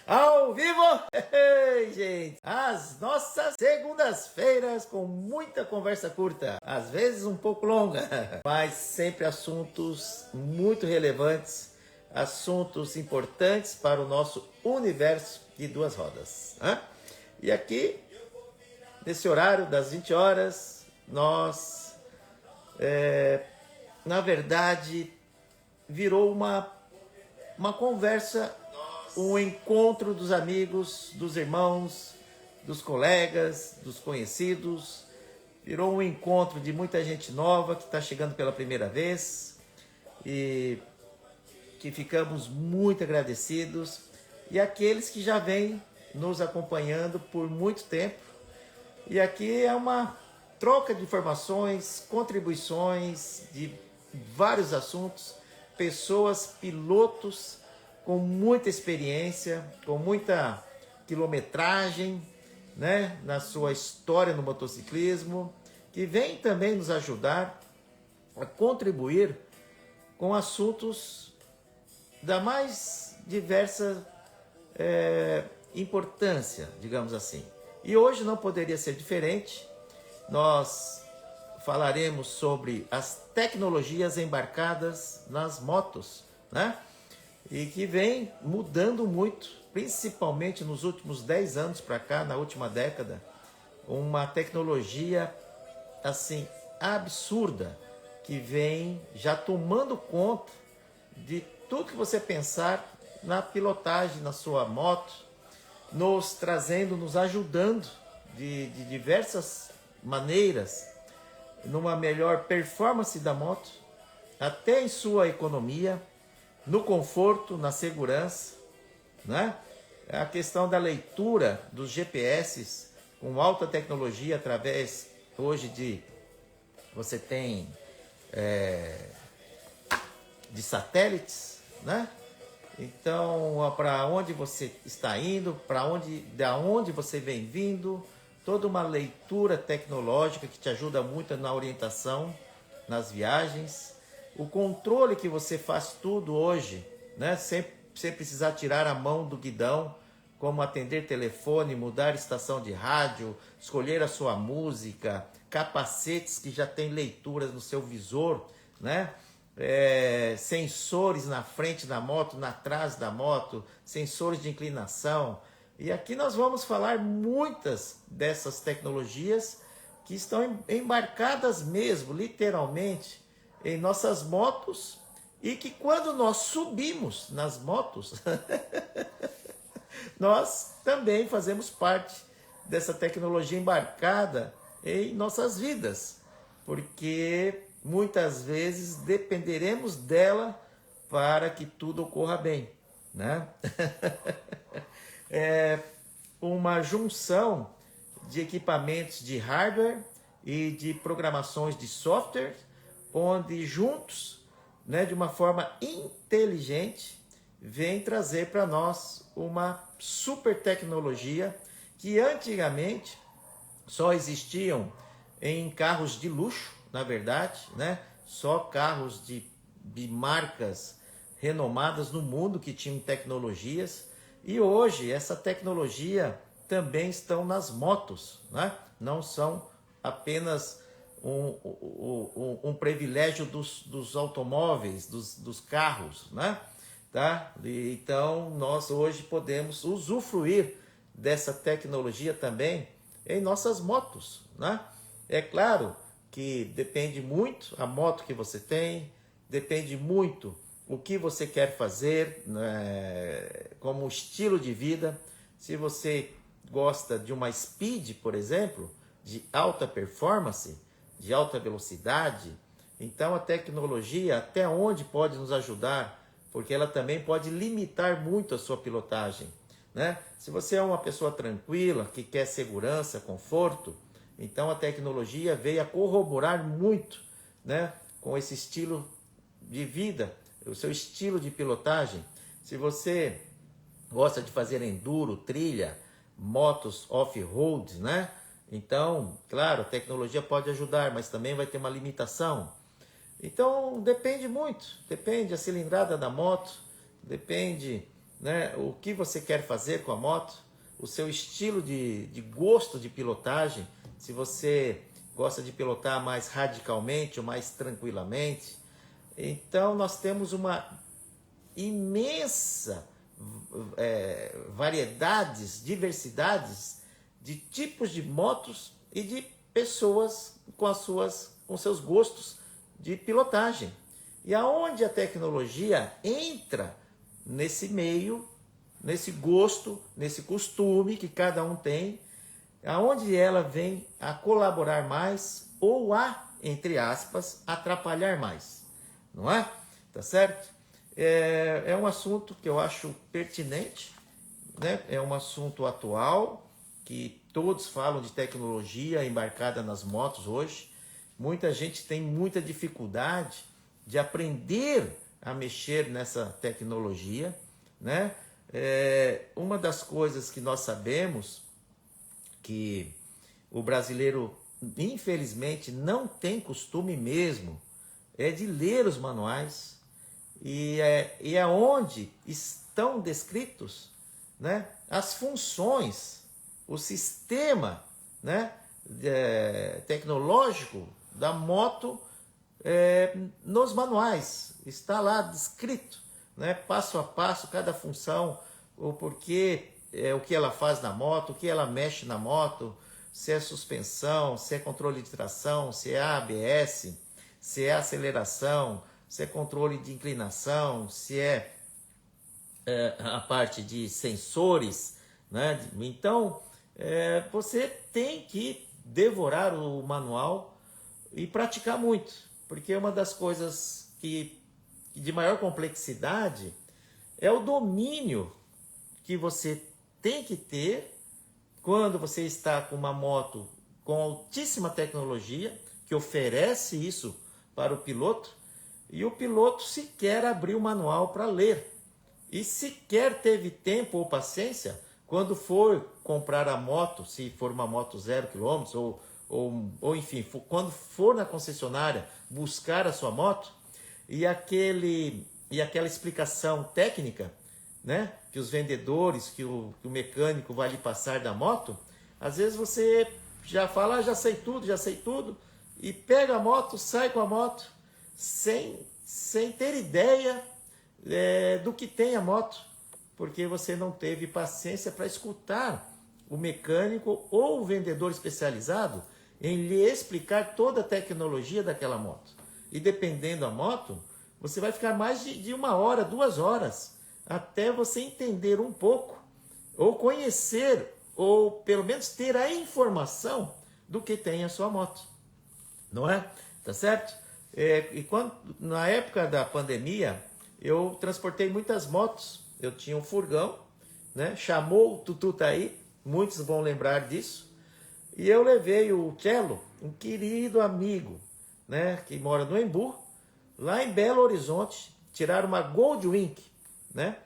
Ao vivo, gente, as nossas segundas-feiras com muita conversa curta, às vezes um pouco longa, mas sempre assuntos muito relevantes, assuntos importantes para o nosso universo de duas rodas. E aqui, nesse horário das 20 horas, nós, na verdade, virou uma conversa, um encontro dos amigos, dos irmãos, dos colegas, dos conhecidos. Virou um encontro de muita gente nova que está chegando pela primeira vez e que ficamos muito agradecidos. E aqueles que já vêm nos acompanhando por muito tempo. E aqui é uma troca de informações, contribuições de vários assuntos, pessoas, pilotos com muita experiência, com muita quilometragem, né, na sua história no motociclismo, que vem também nos ajudar a contribuir com assuntos da mais diversa importância, digamos assim. E hoje não poderia ser diferente. Nós falaremos sobre as tecnologias embarcadas nas motos, né? E que vem mudando muito, principalmente nos últimos 10 anos para cá, na última década, uma tecnologia assim absurda que vem já tomando conta de tudo que você pensar na pilotagem, na sua moto, nos trazendo, nos ajudando de diversas maneiras numa melhor performance da moto, até em sua economia, no conforto, na segurança, né? A questão da leitura dos GPS com alta tecnologia através hoje de você tem de satélites, né? Então, para onde você está indo, da onde você vem vindo, toda uma leitura tecnológica que te ajuda muito na orientação, nas viagens. O controle que você faz tudo hoje, né? Sem precisar tirar a mão do guidão, como atender telefone, mudar estação de rádio, escolher a sua música, capacetes que já tem leituras no seu visor, né? Sensores na frente da moto, atrás da moto, sensores de inclinação. E aqui nós vamos falar muitas dessas tecnologias que estão embarcadas mesmo, literalmente, em nossas motos, e que quando nós subimos nas motos, nós também fazemos parte dessa tecnologia embarcada em nossas vidas, porque muitas vezes dependeremos dela para que tudo ocorra bem, né? É uma junção de equipamentos de hardware e de programações de software, onde juntos, né, de uma forma inteligente, vem trazer para nós uma super tecnologia que antigamente só existiam em carros de luxo, na verdade, né? Só carros de marcas renomadas no mundo que tinham tecnologias. E hoje essa tecnologia também estão nas motos, né? Não são apenas um privilégio dos automóveis, dos carros, né? Tá? Então nós hoje podemos usufruir dessa tecnologia também em nossas motos, né? É claro que depende muito a moto que você tem, depende muito o que você quer fazer, né, como estilo de vida. Se você gosta de uma speed, por exemplo, de alta performance, de alta velocidade, então a tecnologia até onde pode nos ajudar, porque ela também pode limitar muito a sua pilotagem, né? Se você é uma pessoa tranquila, que quer segurança, conforto, então a tecnologia veio a corroborar muito, né, com esse estilo de vida, o seu estilo de pilotagem. Se você gosta de fazer enduro, trilha, motos off-road, né? Então, claro, a tecnologia pode ajudar, mas também vai ter uma limitação. Então, depende muito, depende a cilindrada da moto, depende, né, o que você quer fazer com a moto, o seu estilo de gosto de pilotagem, se você gosta de pilotar mais radicalmente ou mais tranquilamente. Então nós temos uma imensa variedades, diversidades de tipos de motos e de pessoas com seus gostos de pilotagem. E aonde a tecnologia entra nesse meio, nesse gosto, nesse costume que cada um tem, aonde ela vem a colaborar mais ou a, entre aspas, atrapalhar mais, não é? Tá certo? É um assunto que eu acho pertinente, né? É um assunto atual, que todos falam de tecnologia embarcada nas motos hoje. Muita gente tem muita dificuldade de aprender a mexer nessa tecnologia, né? Uma das coisas que nós sabemos que o brasileiro, infelizmente, não tem costume mesmo é de ler os manuais, e é onde estão descritos, né, as funções, o sistema, né, tecnológico da moto nos manuais. Está lá descrito, né, passo a passo, cada função, o porquê, o que ela faz na moto, o que ela mexe na moto, se é suspensão, se é controle de tração, se é ABS, se é aceleração, se é controle de inclinação, se é a parte de sensores, né? Então, você tem que devorar o manual e praticar muito, porque uma das coisas que de maior complexidade é o domínio que você tem que ter quando você está com uma moto com altíssima tecnologia, que oferece isso para o piloto, e o piloto sequer abriu o manual para ler, e sequer teve tempo ou paciência quando for comprar a moto, se for uma moto 0 km, ou enfim, quando for na concessionária buscar a sua moto, e aquela explicação técnica, né, que os vendedores, que o mecânico vai lhe passar da moto, às vezes você já fala, já sei tudo, e pega a moto, sai com a moto, sem ter ideia do que tem a moto, porque você não teve paciência para escutar o mecânico ou o vendedor especializado em lhe explicar toda a tecnologia daquela moto. E dependendo da moto, você vai ficar mais de 1 hora, 2 horas, até você entender um pouco, ou conhecer, ou pelo menos ter a informação do que tem a sua moto. Não é? Tá certo? Na época da pandemia, eu transportei muitas motos. Eu tinha um furgão, né? Chamou o Tututaí, muitos vão lembrar disso. E eu levei o Cello, um querido amigo, né? Que mora no Embu, lá em Belo Horizonte, tiraram uma Goldwing, né?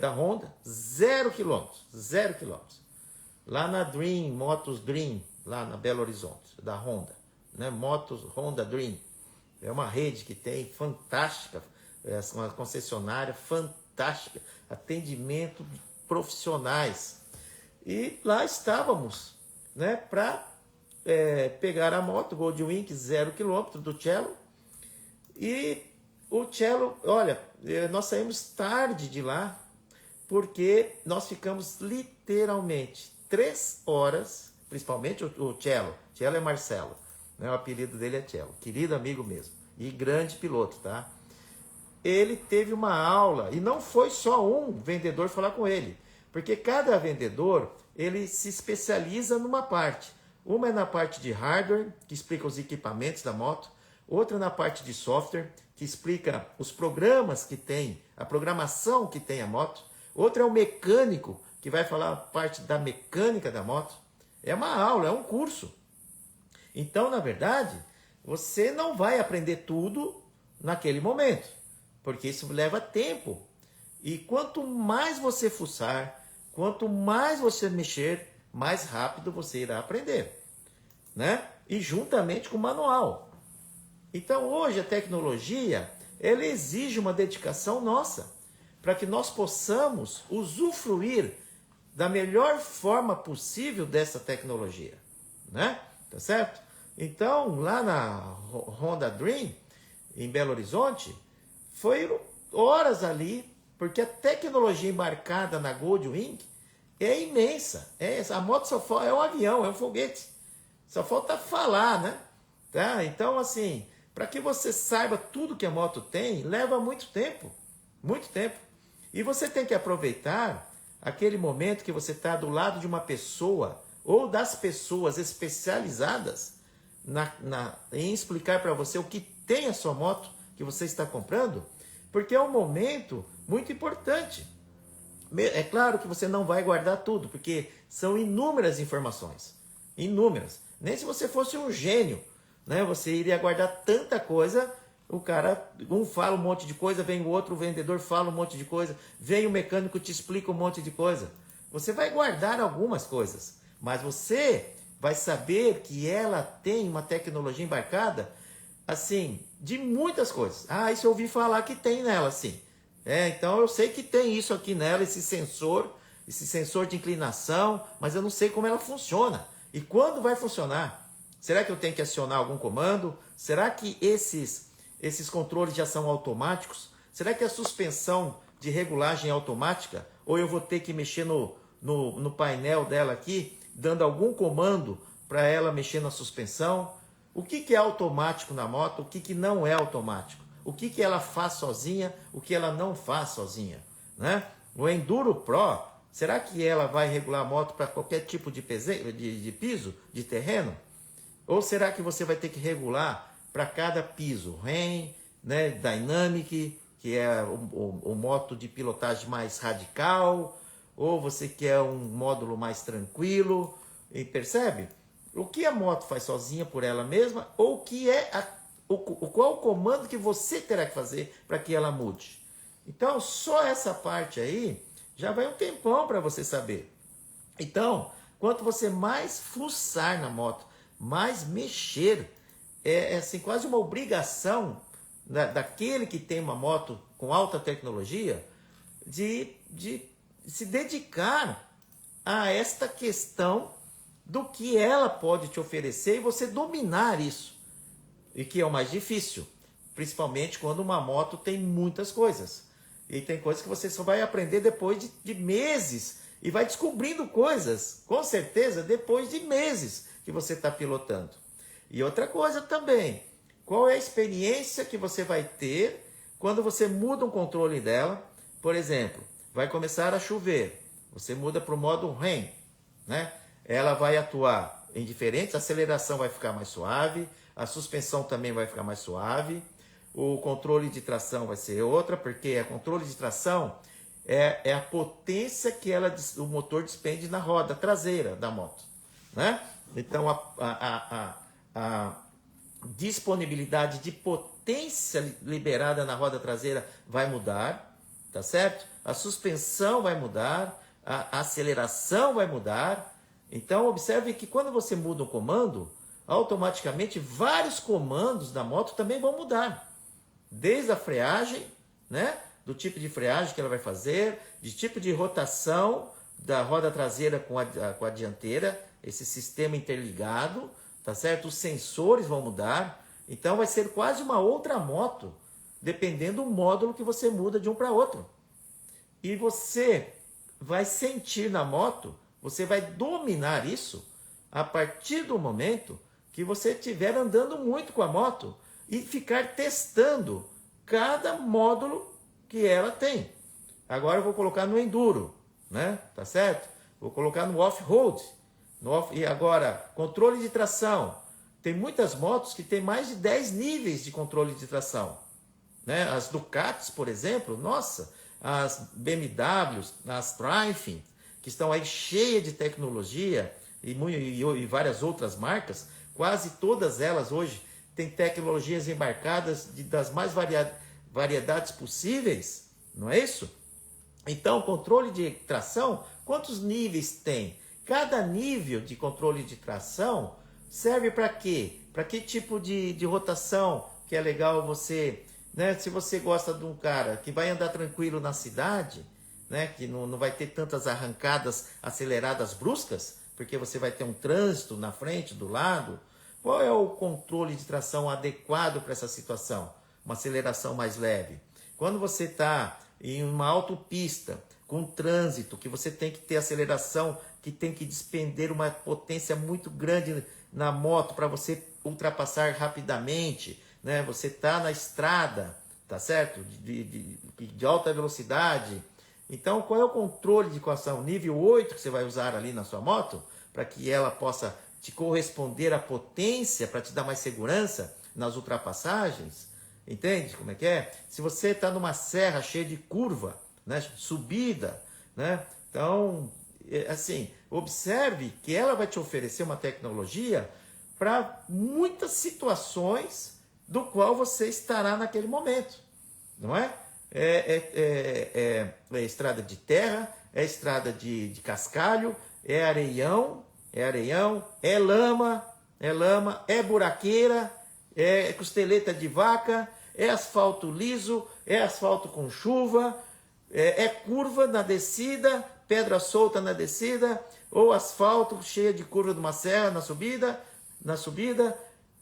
Da Honda, 0 km, 0 km. Lá na Dream, Motos Dream, lá na Belo Horizonte, da Honda, né? Motos Honda Dream. É uma rede que tem fantástica, uma concessionária fantástica, atendimento de profissionais. E lá estávamos, né, para pegar a moto Goldwing 0 km do Cello. E o Cello, olha, nós saímos tarde de lá, porque nós ficamos literalmente 3 horas, principalmente o Cello. Cello é Marcelo, né? O apelido dele é Cello, querido amigo mesmo, e grande piloto, tá? Ele teve uma aula, e não foi só um vendedor falar com ele, porque cada vendedor, ele se especializa numa parte. Uma é na parte de hardware, que explica os equipamentos da moto, outra na parte de software, que explica os programas que tem, a programação que tem a moto, outra é o mecânico, que vai falar a parte da mecânica da moto. É uma aula, é um curso. Então, na verdade, você não vai aprender tudo naquele momento, porque isso leva tempo. E quanto mais você fuçar, quanto mais você mexer, mais rápido você irá aprender, né? E juntamente com o manual. Então, hoje a tecnologia, ela exige uma dedicação nossa, para que nós possamos usufruir da melhor forma possível dessa tecnologia, né? Tá certo? Então, lá na Honda Dream, em Belo Horizonte, foram horas ali, porque a tecnologia embarcada na Goldwing é imensa. A moto só falta, é um avião, é um foguete. Só falta falar, né? Tá? Então, assim, para que você saiba tudo que a moto tem, leva muito tempo. Muito tempo. E você tem que aproveitar aquele momento que você está do lado de uma pessoa ou das pessoas especializadas em explicar para você o que tem a sua moto que você está comprando, porque é um momento muito importante. É claro que você não vai guardar tudo, porque são inúmeras informações. Inúmeras. Nem se você fosse um gênio, né, você iria guardar tanta coisa. O cara, um fala um monte de coisa, vem o outro, o vendedor fala um monte de coisa, vem o mecânico, te explica um monte de coisa. Você vai guardar algumas coisas, mas você vai saber que ela tem uma tecnologia embarcada, assim, de muitas coisas. Ah, isso eu ouvi falar que tem nela, sim. Então eu sei que tem isso aqui nela, esse sensor de inclinação, mas eu não sei como ela funciona. E quando vai funcionar? Será que eu tenho que acionar algum comando? Será que esses controles já são automáticos? Será que a suspensão de regulagem é automática? Ou eu vou ter que mexer no painel dela aqui, dando algum comando para ela mexer na suspensão? O que é automático na moto? O que não é automático? O que ela faz sozinha? O que ela não faz sozinha? Né? O Enduro Pro, será que ela vai regular a moto para qualquer tipo de piso, de terreno? Ou será que você vai ter que regular para cada piso? REM, né, Dynamic, que é o modo de pilotagem mais radical, ou você quer um módulo mais tranquilo, e percebe? O que a moto faz sozinha por ela mesma, ou o que é qual o comando que você terá que fazer para que ela mude? Então, só essa parte aí já vai um tempão para você saber. Então, quanto você mais fuçar na moto, mais mexer, é assim, quase uma obrigação daquele que tem uma moto com alta tecnologia de se dedicar a esta questão do que ela pode te oferecer e você dominar isso. E que é o mais difícil, principalmente quando uma moto tem muitas coisas. E tem coisas que você só vai aprender depois de meses e vai descobrindo coisas, com certeza, depois de meses que você está pilotando. E outra coisa também, qual é a experiência que você vai ter quando você muda um controle dela? Por exemplo, vai começar a chover, você muda para o modo REM, né? Ela vai atuar em diferentes, a aceleração vai ficar mais suave, a suspensão também vai ficar mais suave, o controle de tração vai ser outra, porque o controle de tração é a potência que o motor despende na roda traseira da moto, né? Então a disponibilidade de potência liberada na roda traseira vai mudar, tá certo? A suspensão vai mudar, a aceleração vai mudar. Então observe que quando você muda um comando, automaticamente vários comandos da moto também vão mudar. Desde a freagem, né? Do tipo de freagem que ela vai fazer, de tipo de rotação da roda traseira com a dianteira, esse sistema interligado, tá certo? Os sensores vão mudar, então vai ser quase uma outra moto, dependendo do módulo que você muda de um para outro. E você vai sentir na moto, você vai dominar isso a partir do momento que você estiver andando muito com a moto e ficar testando cada módulo que ela tem. Agora eu vou colocar no Enduro, né? Tá certo? Vou colocar no Off-Road. E agora, controle de tração. Tem muitas motos que tem mais de 10 níveis de controle de tração, né? As Ducatis, por exemplo, nossa, as BMWs, as Triumph, que estão aí cheias de tecnologia, e várias outras marcas, quase todas elas hoje têm tecnologias embarcadas das mais variedades possíveis, não é isso? Então, controle de tração, quantos níveis tem? Cada nível de controle de tração serve para quê? Para que tipo de rotação que é legal você né? Se você gosta de um cara que vai andar tranquilo na cidade, né? Que não vai ter tantas arrancadas aceleradas bruscas, porque você vai ter um trânsito na frente, do lado. Qual é o controle de tração adequado para essa situação? Uma aceleração mais leve. Quando você está em uma autopista com trânsito, que você tem que ter aceleração, que tem que despender uma potência muito grande na moto para você ultrapassar rapidamente, né? Você está na estrada, tá certo? De alta velocidade. Então, qual é o controle de equação? Nível 8 que você vai usar ali na sua moto, para que ela possa te corresponder à potência, para te dar mais segurança nas ultrapassagens. Entende como é que é? Se você está numa serra cheia de curva, né, subida, né? Então, assim, observe que ela vai te oferecer uma tecnologia para muitas situações do qual você estará naquele momento, não é? É estrada de terra, é estrada de cascalho, é areião, é lama, é buraqueira, é costeleta de vaca, é asfalto liso, é asfalto com chuva, é curva na descida, pedra solta na descida, ou asfalto cheio de curva de uma serra na subida.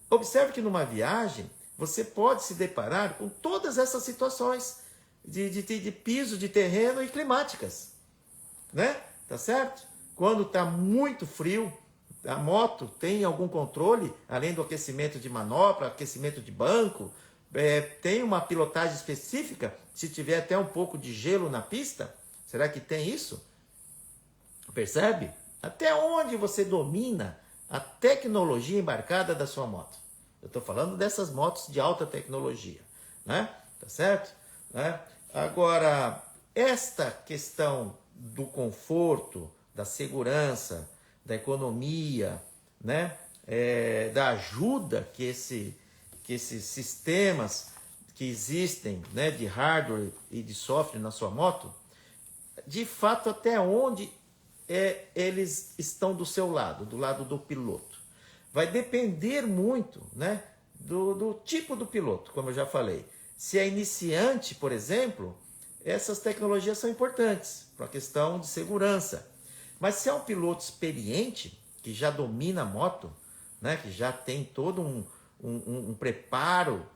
Observe que numa viagem você pode se deparar com todas essas situações de piso, de terreno e climáticas, né? Tá certo? Quando está muito frio, a moto tem algum controle, além do aquecimento de manopla, aquecimento de banco, tem uma pilotagem específica, se tiver até um pouco de gelo na pista, será que tem isso? Percebe? Até onde você domina a tecnologia embarcada da sua moto? Eu estou falando dessas motos de alta tecnologia, né? Tá certo? Né? Agora, esta questão do conforto, da segurança, da economia, né? Da ajuda que esses sistemas que existem, né, de hardware e de software na sua moto, de fato até onde eles estão do seu lado, do lado do piloto. Vai depender muito, né, do tipo do piloto, como eu já falei. Se é iniciante, por exemplo, essas tecnologias são importantes para a questão de segurança. Mas se é um piloto experiente, que já domina a moto, né, que já tem todo um preparo,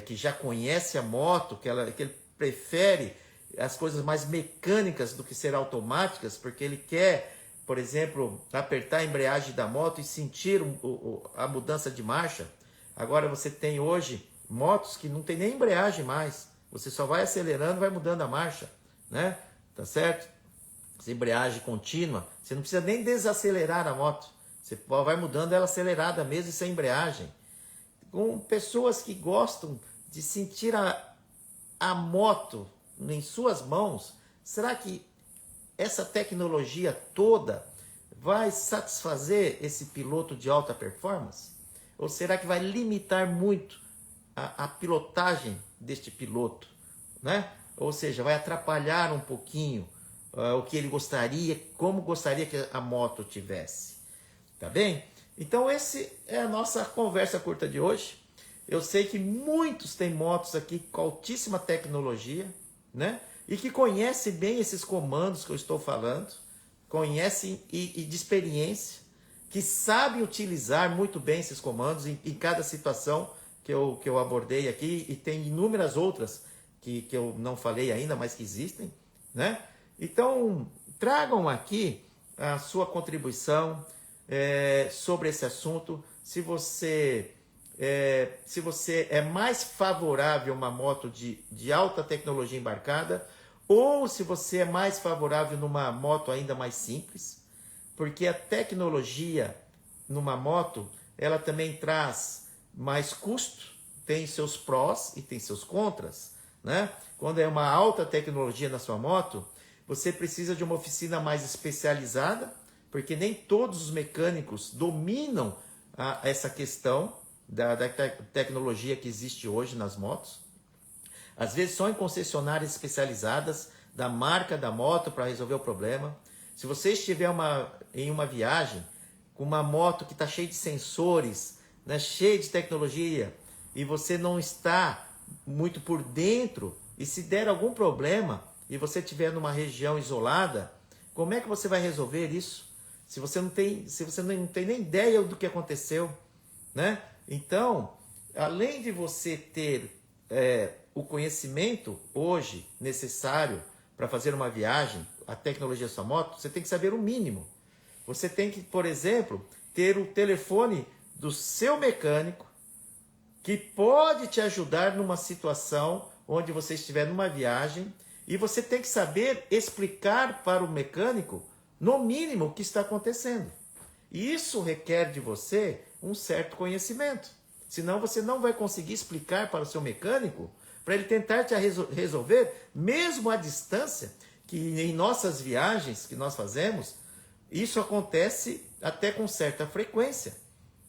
que já conhece a moto, que ele prefere as coisas mais mecânicas do que ser automáticas, porque ele quer, por exemplo, apertar a embreagem da moto e sentir a mudança de marcha. Agora você tem hoje motos que não tem nem embreagem mais, você só vai acelerando, vai mudando a marcha, né? Tá certo? Essa embreagem contínua, você não precisa nem desacelerar a moto, você vai mudando ela acelerada mesmo e sem embreagem. Com pessoas que gostam de sentir a moto em suas mãos, será que essa tecnologia toda vai satisfazer esse piloto de alta performance? Ou será que vai limitar muito a pilotagem deste piloto, né? Ou seja, vai atrapalhar um pouquinho o que ele gostaria, como gostaria que a moto tivesse. Tá bem? Então, essa é a nossa conversa curta de hoje. Eu sei que muitos têm motos aqui com altíssima tecnologia, né? E que conhecem bem esses comandos que eu estou falando, conhecem e de experiência, que sabem utilizar muito bem esses comandos em cada situação que eu abordei aqui, e tem inúmeras outras que eu não falei ainda, mas que existem, né? Então, tragam aqui a sua contribuição sobre esse assunto. Se você é mais favorável a uma moto de alta tecnologia embarcada, ou se você é mais favorável numa moto ainda mais simples, porque a tecnologia numa moto, ela também traz mais custo, tem seus prós e tem seus contras, né? Quando é uma alta tecnologia na sua moto, você precisa de uma oficina mais especializada, porque nem todos os mecânicos dominam essa questão da tecnologia que existe hoje nas motos. Às vezes só em concessionárias especializadas da marca da moto para resolver o problema. Se você estiver em uma viagem com uma moto que está cheia de sensores, né, cheia de tecnologia, e você não está muito por dentro, e se der algum problema e você estiver numa região isolada, como é que você vai resolver isso? Se você não tem nem ideia do que aconteceu, né? Então, além de você ter o conhecimento hoje necessário para fazer uma viagem, a tecnologia da sua moto, você tem que saber o mínimo. Você tem que, por exemplo, ter o telefone do seu mecânico, que pode te ajudar numa situação onde você estiver numa viagem, e você tem que saber explicar para o mecânico, no mínimo, o que está acontecendo. E isso requer de você um certo conhecimento. Senão você não vai conseguir explicar para o seu mecânico, para ele tentar te resolver, mesmo à distância, que em nossas viagens que nós fazemos, isso acontece até com certa frequência.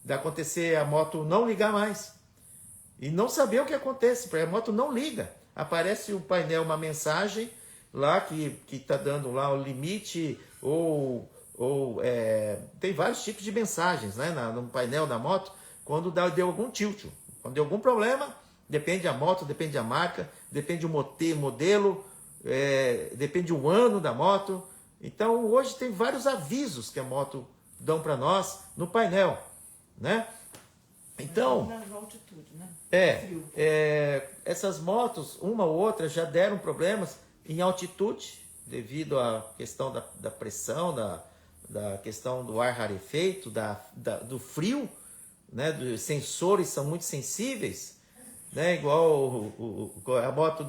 De acontecer a moto não ligar mais. E não saber o que acontece, porque a moto não liga. Aparece o painel, uma mensagem lá que está dando lá o limite, tem vários tipos de mensagens, né, no painel da moto, quando deu algum tilt. Quando deu algum problema, depende da moto, depende da marca, depende do modelo, depende do ano da moto. Então hoje tem vários avisos que a moto dão para nós no painel, né? Então, na altitude, né? essas motos, uma ou outra, já deram problemas em altitude, devido à questão da pressão, da questão do ar rarefeito, do frio, né? Dos sensores são muito sensíveis, né? Igual a moto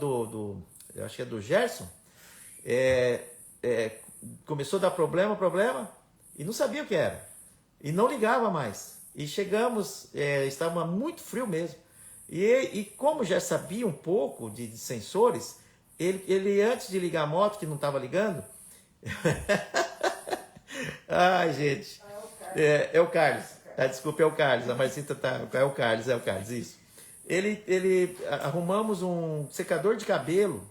eu acho que é do Gerson, começou a dar problema, e não sabia o que era, e não ligava mais. E chegamos, estava muito frio mesmo. E como já sabia um pouco de sensores, ele antes de ligar a moto, que não estava ligando... Ai, gente. É o Carlos. Desculpa, é o Carlos. A Marcita tá... É o Carlos, isso. Arrumamos um secador de cabelo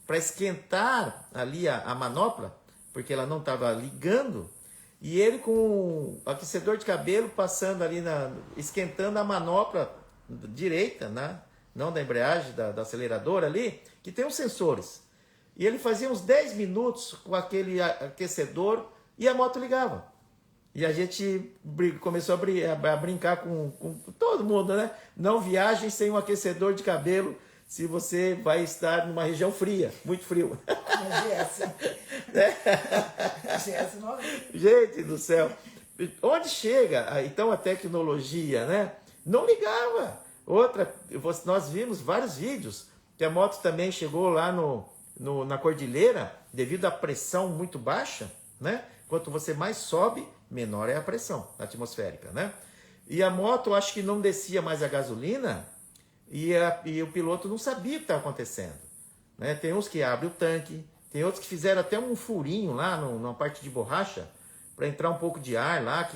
para esquentar ali a manopla, porque ela não estava ligando. E ele com o aquecedor de cabelo passando ali, esquentando a manopla direita, né? Não da embreagem, da aceleradora ali, que tem os sensores. E ele fazia uns 10 minutos com aquele aquecedor e a moto ligava. E a gente começou a brincar com todo mundo, né? Não viajem sem um aquecedor de cabelo se você vai estar numa região fria, muito frio. Gente do céu, onde chega então a tecnologia, né? Não ligava. Nós vimos vários vídeos que a moto também chegou lá na cordilheira, devido à pressão muito baixa, né? Quanto você mais sobe, menor é a pressão atmosférica, né? E a moto, acho que não descia mais a gasolina, e o piloto não sabia o que estava acontecendo, né? Tem uns que abrem o tanque, tem outros que fizeram até um furinho lá numa parte de borracha para entrar um pouco de ar lá,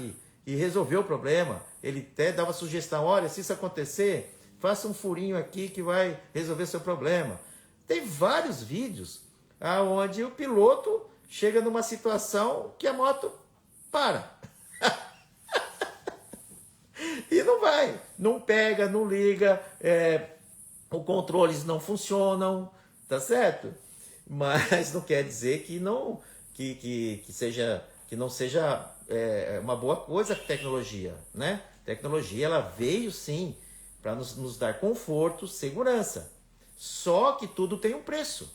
e resolveu o problema. Ele até dava sugestão: olha, se isso acontecer, faça um furinho aqui que vai resolver seu problema. Tem vários vídeos onde o piloto chega numa situação que a moto para. E não vai, não pega, não liga, os controles não funcionam, tá certo? Mas não quer dizer que não seja uma boa coisa a tecnologia, né? A tecnologia, ela veio sim para nos dar conforto, segurança. Só que tudo tem um preço.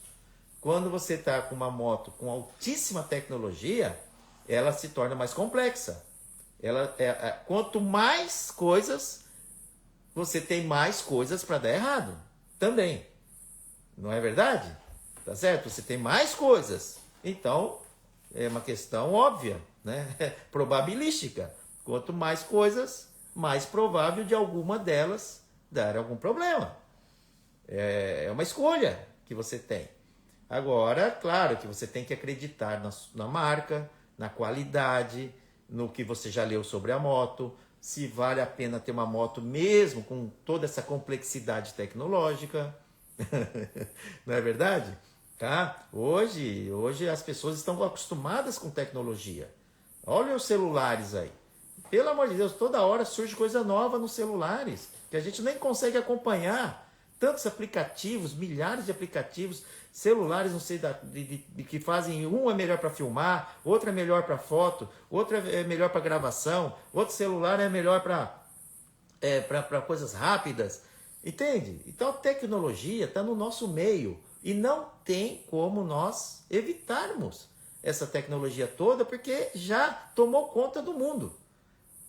Quando você está com uma moto com altíssima tecnologia, ela se torna mais complexa. Quanto mais coisas, você tem mais coisas para dar errado também. Não é verdade? Tá certo? Você tem mais coisas. Então, é uma questão óbvia, né? Probabilística. Quanto mais coisas, mais provável de alguma delas dar algum problema. É uma escolha que você tem. Agora, claro que você tem que acreditar na marca, na qualidade, no que você já leu sobre a moto, se vale a pena ter uma moto mesmo com toda essa complexidade tecnológica. Não é verdade? Tá? Hoje as pessoas estão acostumadas com tecnologia. Olha os celulares aí. Pelo amor de Deus, toda hora surge coisa nova nos celulares, que a gente nem consegue acompanhar. tantos aplicativos, milhares de aplicativos, celulares, não sei, que fazem, um é melhor para filmar, outro é melhor para foto, outro é melhor para gravação, outro celular é melhor para coisas rápidas, entende? Então a tecnologia está no nosso meio e não tem como nós evitarmos essa tecnologia toda, porque já tomou conta do mundo.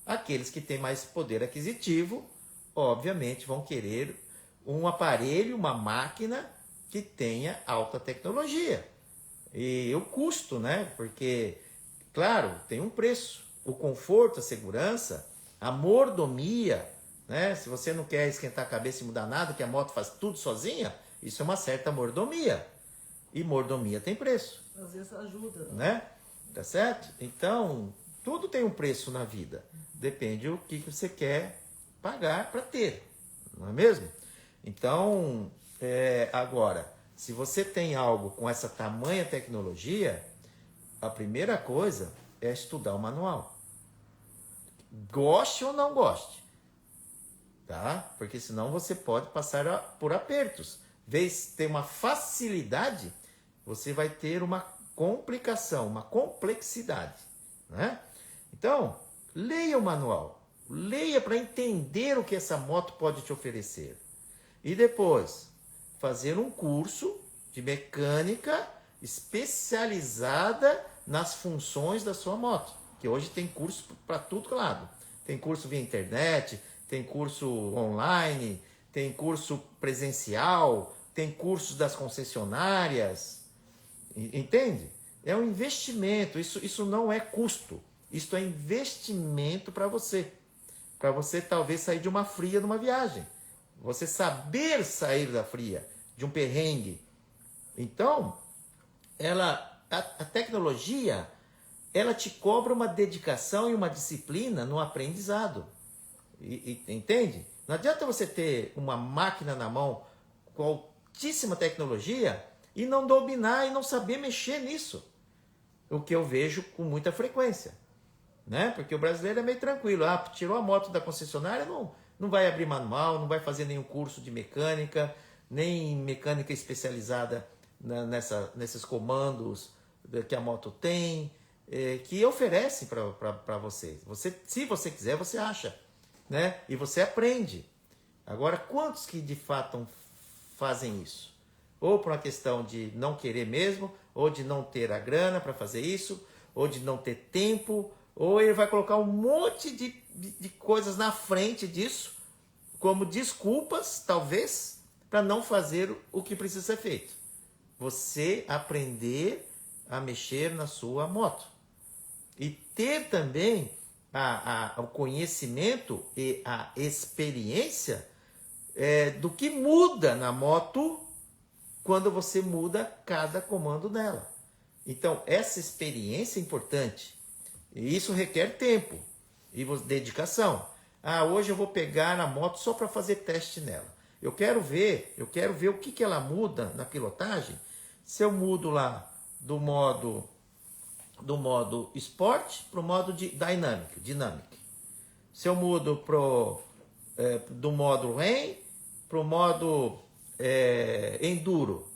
Aqueles que têm mais poder aquisitivo, obviamente, vão querer um aparelho, uma máquina que tenha alta tecnologia. E o custo, né? Porque, claro, tem um preço. O conforto, a segurança, a mordomia, né? Se você não quer esquentar a cabeça e mudar nada, que a moto faz tudo sozinha, isso é uma certa mordomia. E mordomia tem preço. Às vezes ajuda. Né? Tá certo? Então, tudo tem um preço na vida. Depende do que você quer pagar para ter. Não é mesmo? Então, agora, se você tem algo com essa tamanha tecnologia, a primeira coisa é estudar o manual. Goste ou não goste. Tá? Porque senão você pode passar por apertos. Vez ter uma facilidade, você vai ter uma complicação, uma complexidade. Né? Então, leia o manual. Leia para entender o que essa moto pode te oferecer. E depois, fazer um curso de mecânica especializada nas funções da sua moto. Que hoje tem curso para tudo lado. Tem curso via internet, tem curso online, tem curso presencial, tem cursos das concessionárias. Entende? É um investimento. Isso não é custo. Isso é investimento para você. Para você talvez sair de uma fria numa viagem. Você saber sair da fria, de um perrengue. Então, a tecnologia, ela te cobra uma dedicação e uma disciplina no aprendizado. Entende? Não adianta você ter uma máquina na mão com altíssima tecnologia e não dominar e não saber mexer nisso. O que eu vejo com muita frequência. Né? Porque o brasileiro é meio tranquilo. Tirou a moto da concessionária, não vai abrir manual, não vai fazer nenhum curso de mecânica, nem mecânica especializada nesses comandos que a moto tem, que oferecem para você. Se você quiser, você acha. Né? E você aprende. Agora, quantos que de fato fazem isso? Ou por uma questão de não querer mesmo, ou de não ter a grana para fazer isso, ou de não ter tempo, ou ele vai colocar um monte de coisas na frente disso, como desculpas, talvez, para não fazer o que precisa ser feito. Você aprender a mexer na sua moto. E ter também o conhecimento e a experiência do que muda na moto quando você muda cada comando dela. Então, essa experiência é importante. E isso requer tempo e dedicação. Hoje eu vou pegar a moto só para fazer teste nela. Eu quero ver o que ela muda na pilotagem. Se eu mudo lá do modo Sport para o modo Dynamic. Se eu mudo do modo Rain para o modo Enduro.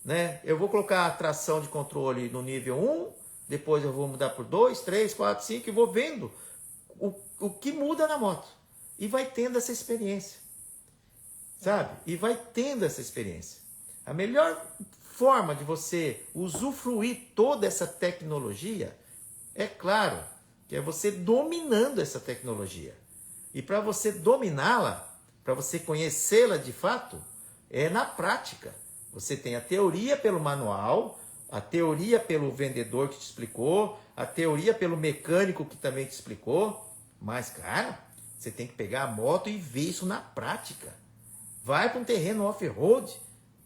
Né? Eu vou colocar a tração de controle no nível 1, depois eu vou mudar por 2, 3, 4, 5 e vou vendo o que muda na moto. E vai tendo essa experiência. Sabe? E vai tendo essa experiência. A melhor forma de você usufruir toda essa tecnologia, é claro, que é você dominando essa tecnologia. E para você dominá-la, para você conhecê-la de fato, é na prática. Você tem a teoria pelo manual, a teoria pelo vendedor que te explicou, a teoria pelo mecânico que também te explicou, mas, cara, você tem que pegar a moto e ver isso na prática. Vai para um terreno off-road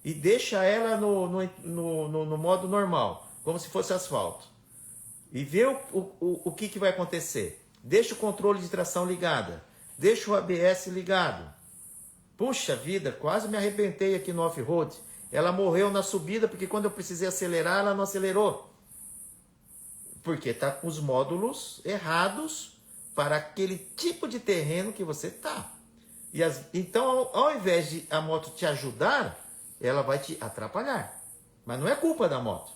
e deixa ela no modo normal, como se fosse asfalto. E vê o que vai acontecer. Deixa o controle de tração ligada, deixa o ABS ligado. Puxa vida, quase me arrebentei aqui no off-road. Ela morreu na subida porque quando eu precisei acelerar, ela não acelerou. Porque está com os módulos errados para aquele tipo de terreno que você está. Então, ao invés de a moto te ajudar, ela vai te atrapalhar. Mas não é culpa da moto.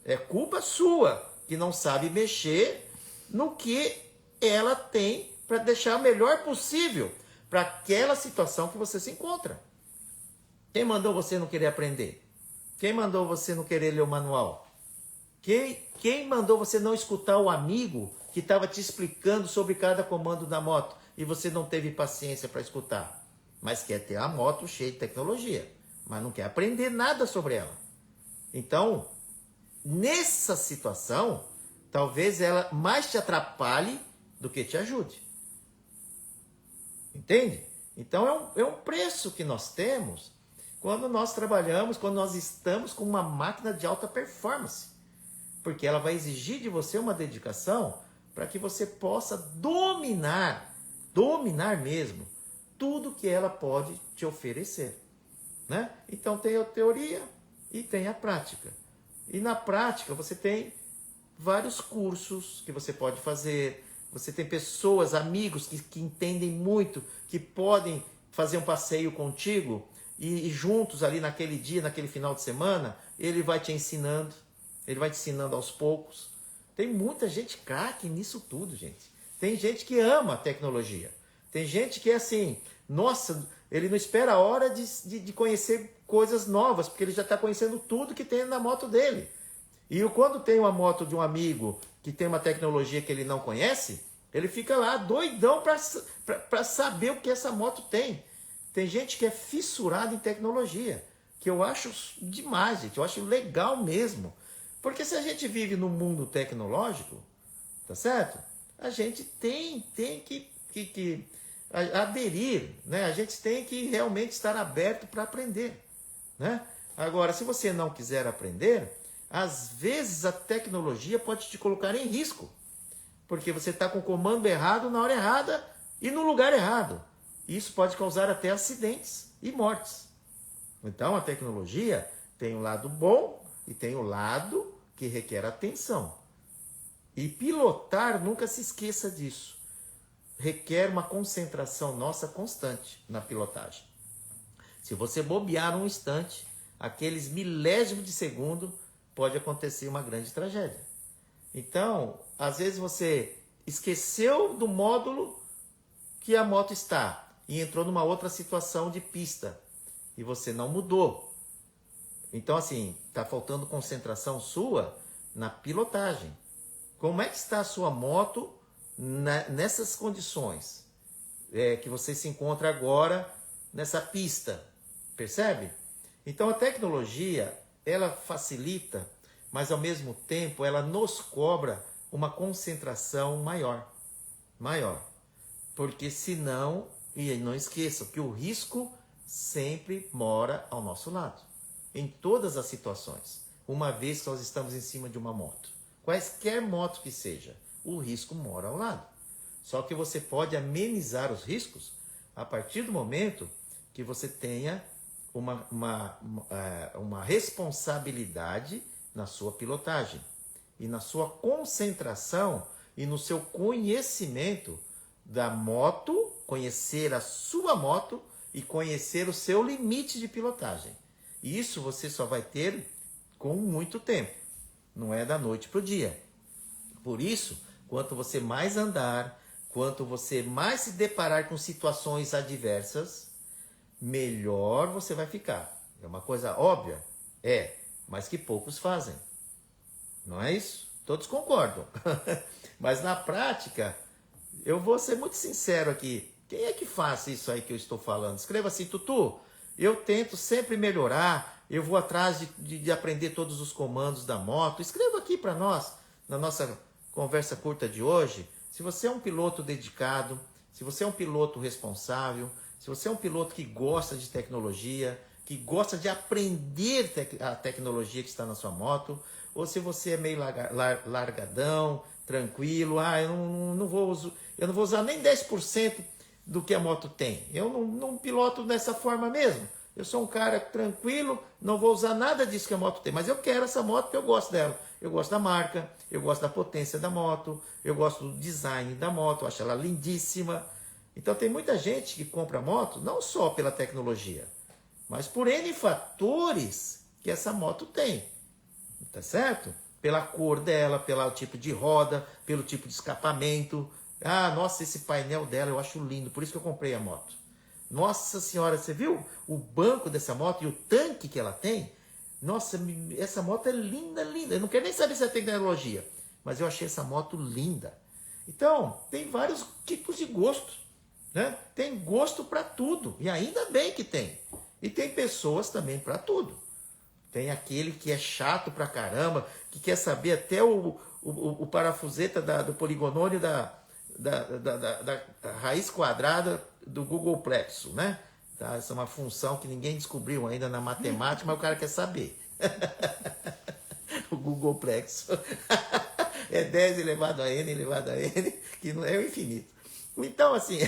É culpa sua, que não sabe mexer no que ela tem para deixar o melhor possível para aquela situação que você se encontra. Quem mandou você não querer aprender? Quem mandou você não querer ler o manual? Quem mandou você não escutar o amigo que estava te explicando sobre cada comando da moto e você não teve paciência para escutar? Mas quer ter a moto cheia de tecnologia, mas não quer aprender nada sobre ela. Então, nessa situação, talvez ela mais te atrapalhe do que te ajude. Entende? Então é um preço que nós temos quando nós trabalhamos, quando nós estamos com uma máquina de alta performance. Porque ela vai exigir de você uma dedicação para que você possa dominar mesmo, tudo que ela pode te oferecer. Né? Então tem a teoria e tem a prática. E na prática você tem vários cursos que você pode fazer. Você tem pessoas, amigos que entendem muito, que podem fazer um passeio contigo e juntos ali naquele dia, naquele final de semana, ele vai te ensinando aos poucos. Tem muita gente craque nisso tudo, gente. Tem gente que ama a tecnologia. Tem gente que é assim, nossa, ele não espera a hora de conhecer coisas novas, porque ele já está conhecendo tudo que tem na moto dele. E quando tem uma moto de um amigo que tem uma tecnologia que ele não conhece, ele fica lá doidão para saber o que essa moto tem. Tem gente que é fissurada em tecnologia, que eu acho demais, gente. Eu acho legal mesmo. Porque se a gente vive num mundo tecnológico, tá certo? A gente tem que aderir, né? A gente tem que realmente estar aberto para aprender, né? Agora, se você não quiser aprender, às vezes a tecnologia pode te colocar em risco, porque você está com o comando errado na hora errada e no lugar errado. Isso pode causar até acidentes e mortes. Então a tecnologia tem o lado bom e tem o lado que requer atenção. E pilotar, nunca se esqueça disso. Requer uma concentração nossa constante na pilotagem. Se você bobear um instante, aqueles milésimos de segundo, pode acontecer uma grande tragédia. Então, às vezes você esqueceu do módulo que a moto está e entrou numa outra situação de pista e você não mudou. Então, assim, está faltando concentração sua na pilotagem. Como é que está a sua moto nessas condições que você se encontra agora nessa pista? Percebe? Então, a tecnologia, ela facilita, mas ao mesmo tempo ela nos cobra uma concentração maior. Porque senão, e não esqueça que o risco sempre mora ao nosso lado. Em todas as situações. Uma vez que nós estamos em cima de uma moto. Quaisquer moto que seja, o risco mora ao lado. Só que você pode amenizar os riscos a partir do momento que você tenha uma responsabilidade na sua pilotagem e na sua concentração e no seu conhecimento da moto, conhecer a sua moto e conhecer o seu limite de pilotagem. E isso você só vai ter com muito tempo, não é da noite para o dia. Por isso, quanto você mais andar, quanto você mais se deparar com situações adversas, melhor você vai ficar. É uma coisa óbvia? Mas que poucos fazem. Não é isso? Todos concordam. Mas na prática, eu vou ser muito sincero aqui. Quem é que faz isso aí que eu estou falando? Escreva assim, Tutu, eu tento sempre melhorar, eu vou atrás de aprender todos os comandos da moto. Escreva aqui para nós, na nossa conversa curta de hoje, se você é um piloto dedicado, se você é um piloto responsável, se você é um piloto que gosta de tecnologia, que gosta de aprender a tecnologia que está na sua moto, ou se você é meio largadão, tranquilo, eu não vou usar nem 10% do que a moto tem. Eu não piloto dessa forma mesmo. Eu sou um cara tranquilo, não vou usar nada disso que a moto tem, mas eu quero essa moto porque eu gosto dela. Eu gosto da marca, eu gosto da potência da moto, eu gosto do design da moto, eu acho ela lindíssima. Então tem muita gente que compra moto não só pela tecnologia, mas por N fatores que essa moto tem, tá certo? Pela cor dela, pelo tipo de roda, pelo tipo de escapamento. Ah, nossa, esse painel dela eu acho lindo, por isso que eu comprei a moto. Nossa senhora, você viu o banco dessa moto e o tanque que ela tem? Nossa, essa moto é linda, linda. Eu não quero nem saber se é tecnologia, mas eu achei essa moto linda. Então, tem vários tipos de gosto, né? Tem gosto para tudo, e ainda bem que tem. E tem pessoas também para tudo. Tem aquele que é chato pra caramba, que quer saber até o parafuseta do poligonômio da raiz quadrada do Google Plexo, né? Tá? Essa é uma função que ninguém descobriu ainda na matemática, mas o cara quer saber. O Google Plexo. É 10 elevado a n, que não é o infinito. Então, assim...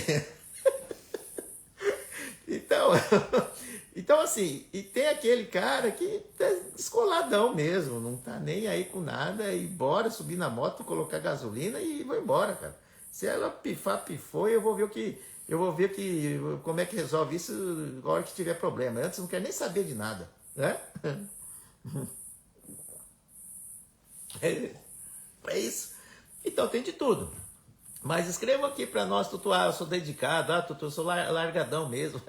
Então, assim, e tem aquele cara que é descoladão mesmo, não tá nem aí com nada, e bora subir na moto, colocar gasolina e vou embora, cara. Se ela pifar, pifou, eu vou ver como é que resolve isso na hora que tiver problema. Antes não quero nem saber de nada, né? É isso. Então tem de tudo. Mas escrevam aqui para nós, Tutu, eu sou dedicado, Tutu, eu sou largadão mesmo.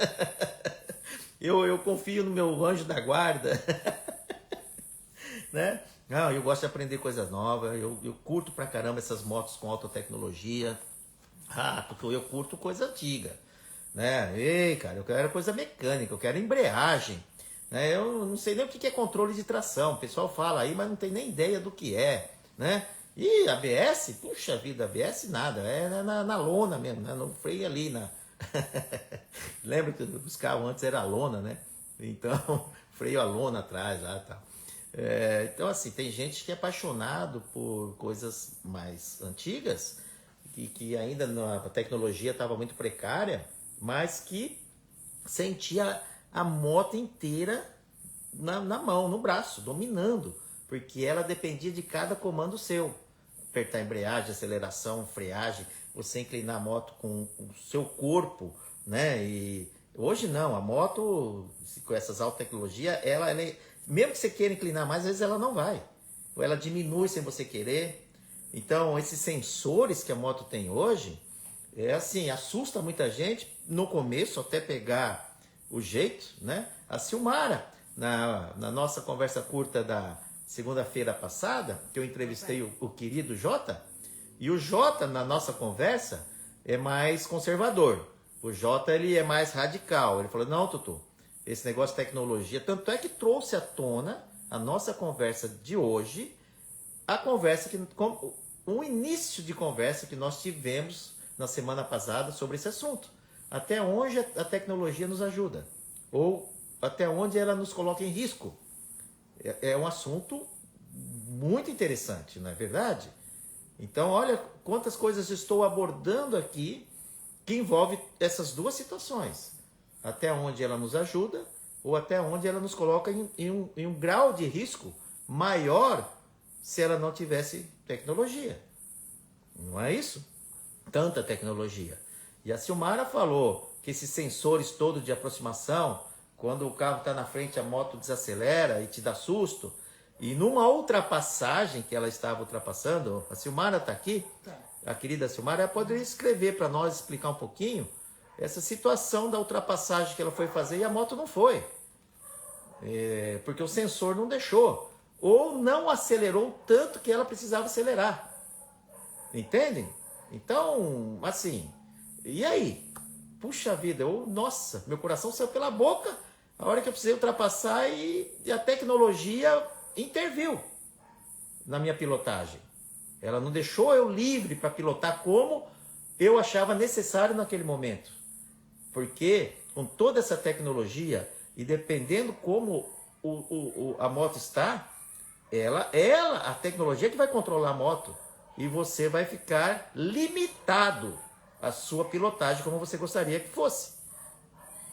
Eu confio no meu anjo da guarda. Né? Não, eu gosto de aprender coisas novas, eu curto pra caramba essas motos com alta tecnologia. Tutu, eu curto coisa antiga. Né? Ei, cara, eu quero coisa mecânica, eu quero embreagem. Né? Eu não sei nem o que é controle de tração. O pessoal fala aí, mas não tem nem ideia do que é. Né? E ABS? Puxa vida, ABS nada, é na lona mesmo, né? No freio ali. Lembra que os carros antes era a lona, né? Então, freio a lona atrás lá e tal. Então, assim, tem gente que é apaixonado por coisas mais antigas, que ainda a tecnologia estava muito precária, mas que sentia a moto inteira na mão, no braço, dominando, porque ela dependia de cada comando seu. Apertar a embreagem, aceleração, freagem, você inclinar a moto com o seu corpo, né? E hoje não, a moto, com essas altas tecnologias, mesmo que você queira inclinar mais, às vezes ela não vai. Ou ela diminui sem você querer. Então, esses sensores que a moto tem hoje, assusta muita gente no começo, até pegar o jeito, né? A Silmara, na nossa conversa curta da segunda-feira passada, que eu entrevistei o querido Jota, e o Jota, na nossa conversa, é mais conservador. O Jota, ele é mais radical. Ele falou, não, Tutu, esse negócio de tecnologia, tanto é que trouxe à tona a nossa conversa de hoje, o início de conversa que nós tivemos na semana passada sobre esse assunto. Até onde a tecnologia nos ajuda, ou até onde ela nos coloca em risco. É um assunto muito interessante, não é verdade? Então, olha quantas coisas estou abordando aqui que envolve essas duas situações. Até onde ela nos ajuda ou até onde ela nos coloca em um grau de risco maior se ela não tivesse tecnologia. Não é isso? Tanta tecnologia. E a Silmara falou que esses sensores todos de aproximação, quando o carro está na frente, a moto desacelera e te dá susto. E numa ultrapassagem que ela estava ultrapassando, a Silmara está aqui, a querida Silmara, ela pode escrever para nós, explicar um pouquinho essa situação da ultrapassagem que ela foi fazer e a moto não foi. Porque o sensor não deixou. Ou não acelerou tanto que ela precisava acelerar. Entendem? Então, assim, e aí? Puxa vida, nossa, meu coração saiu pela boca a hora que eu precisei ultrapassar e a tecnologia interviu na minha pilotagem. Ela não deixou eu livre para pilotar como eu achava necessário naquele momento. Porque com toda essa tecnologia e dependendo como a moto está, a tecnologia que vai controlar a moto e você vai ficar limitado à sua pilotagem como você gostaria que fosse.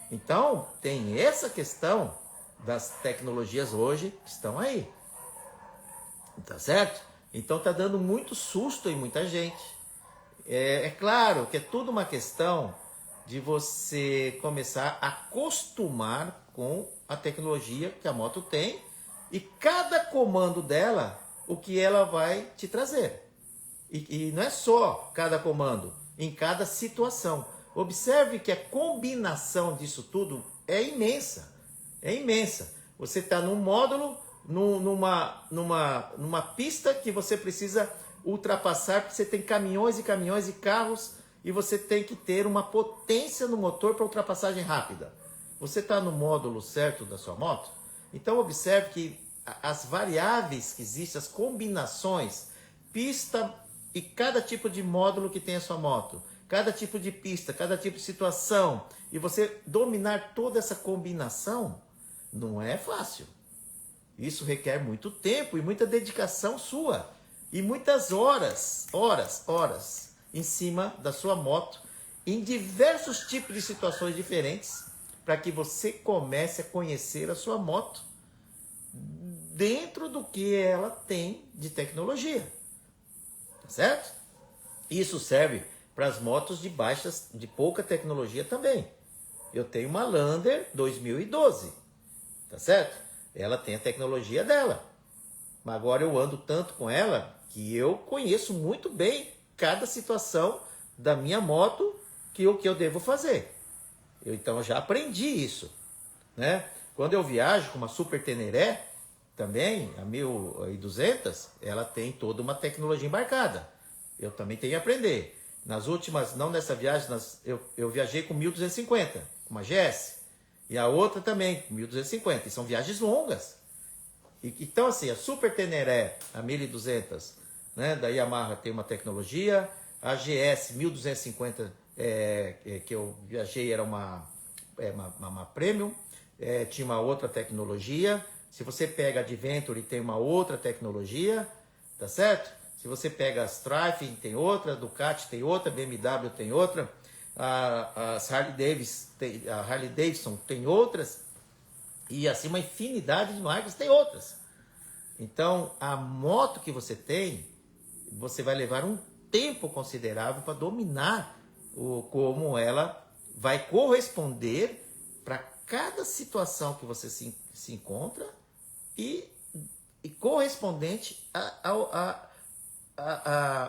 Então, tem essa questão das tecnologias hoje que estão aí. Tá certo? Então tá dando muito susto em muita gente. É claro que é tudo uma questão de você começar a acostumar com a tecnologia que a moto tem e cada comando dela, o que ela vai te trazer. E não é só cada comando, em cada situação. Observe que a combinação disso tudo é imensa. É imensa. Você está num módulo, numa pista que você precisa ultrapassar, porque você tem caminhões e caminhões e carros e você tem que ter uma potência no motor para ultrapassagem rápida. Você está no módulo certo da sua moto? Então observe que as variáveis que existem, as combinações, pista e cada tipo de módulo que tem a sua moto, cada tipo de pista, cada tipo de situação, e você dominar toda essa combinação, não é fácil. Isso requer muito tempo e muita dedicação sua. E muitas horas em cima da sua moto, em diversos tipos de situações diferentes, para que você comece a conhecer a sua moto dentro do que ela tem de tecnologia. Certo? Isso serve para as motos de pouca tecnologia também. Eu tenho uma Lander 2012, tá certo? Ela tem a tecnologia dela. Mas agora eu ando tanto com ela que eu conheço muito bem cada situação da minha moto que o que eu devo fazer. Então eu já aprendi isso, né? Quando eu viajo com uma Super Teneré, também, a 1200, ela tem toda uma tecnologia embarcada. Eu também tenho que aprender. Nas últimas, não nessa viagem, eu viajei com 1250, com uma GS. E a outra também, com 1250. E são viagens longas. Então, assim, a Super Teneré, a 1200, né, da Yamaha tem uma tecnologia. A GS 1250, que eu viajei, era uma Premium. Tinha uma outra tecnologia. Se você pega a Adventure, tem uma outra tecnologia, tá certo? Se você pega a Strife, tem outra, Ducati tem outra, BMW tem outra, a Harley Davidson tem outras, e assim uma infinidade de marcas tem outras. Então, a moto que você tem, você vai levar um tempo considerável para dominar como ela vai corresponder para cada situação que você se encontra e correspondente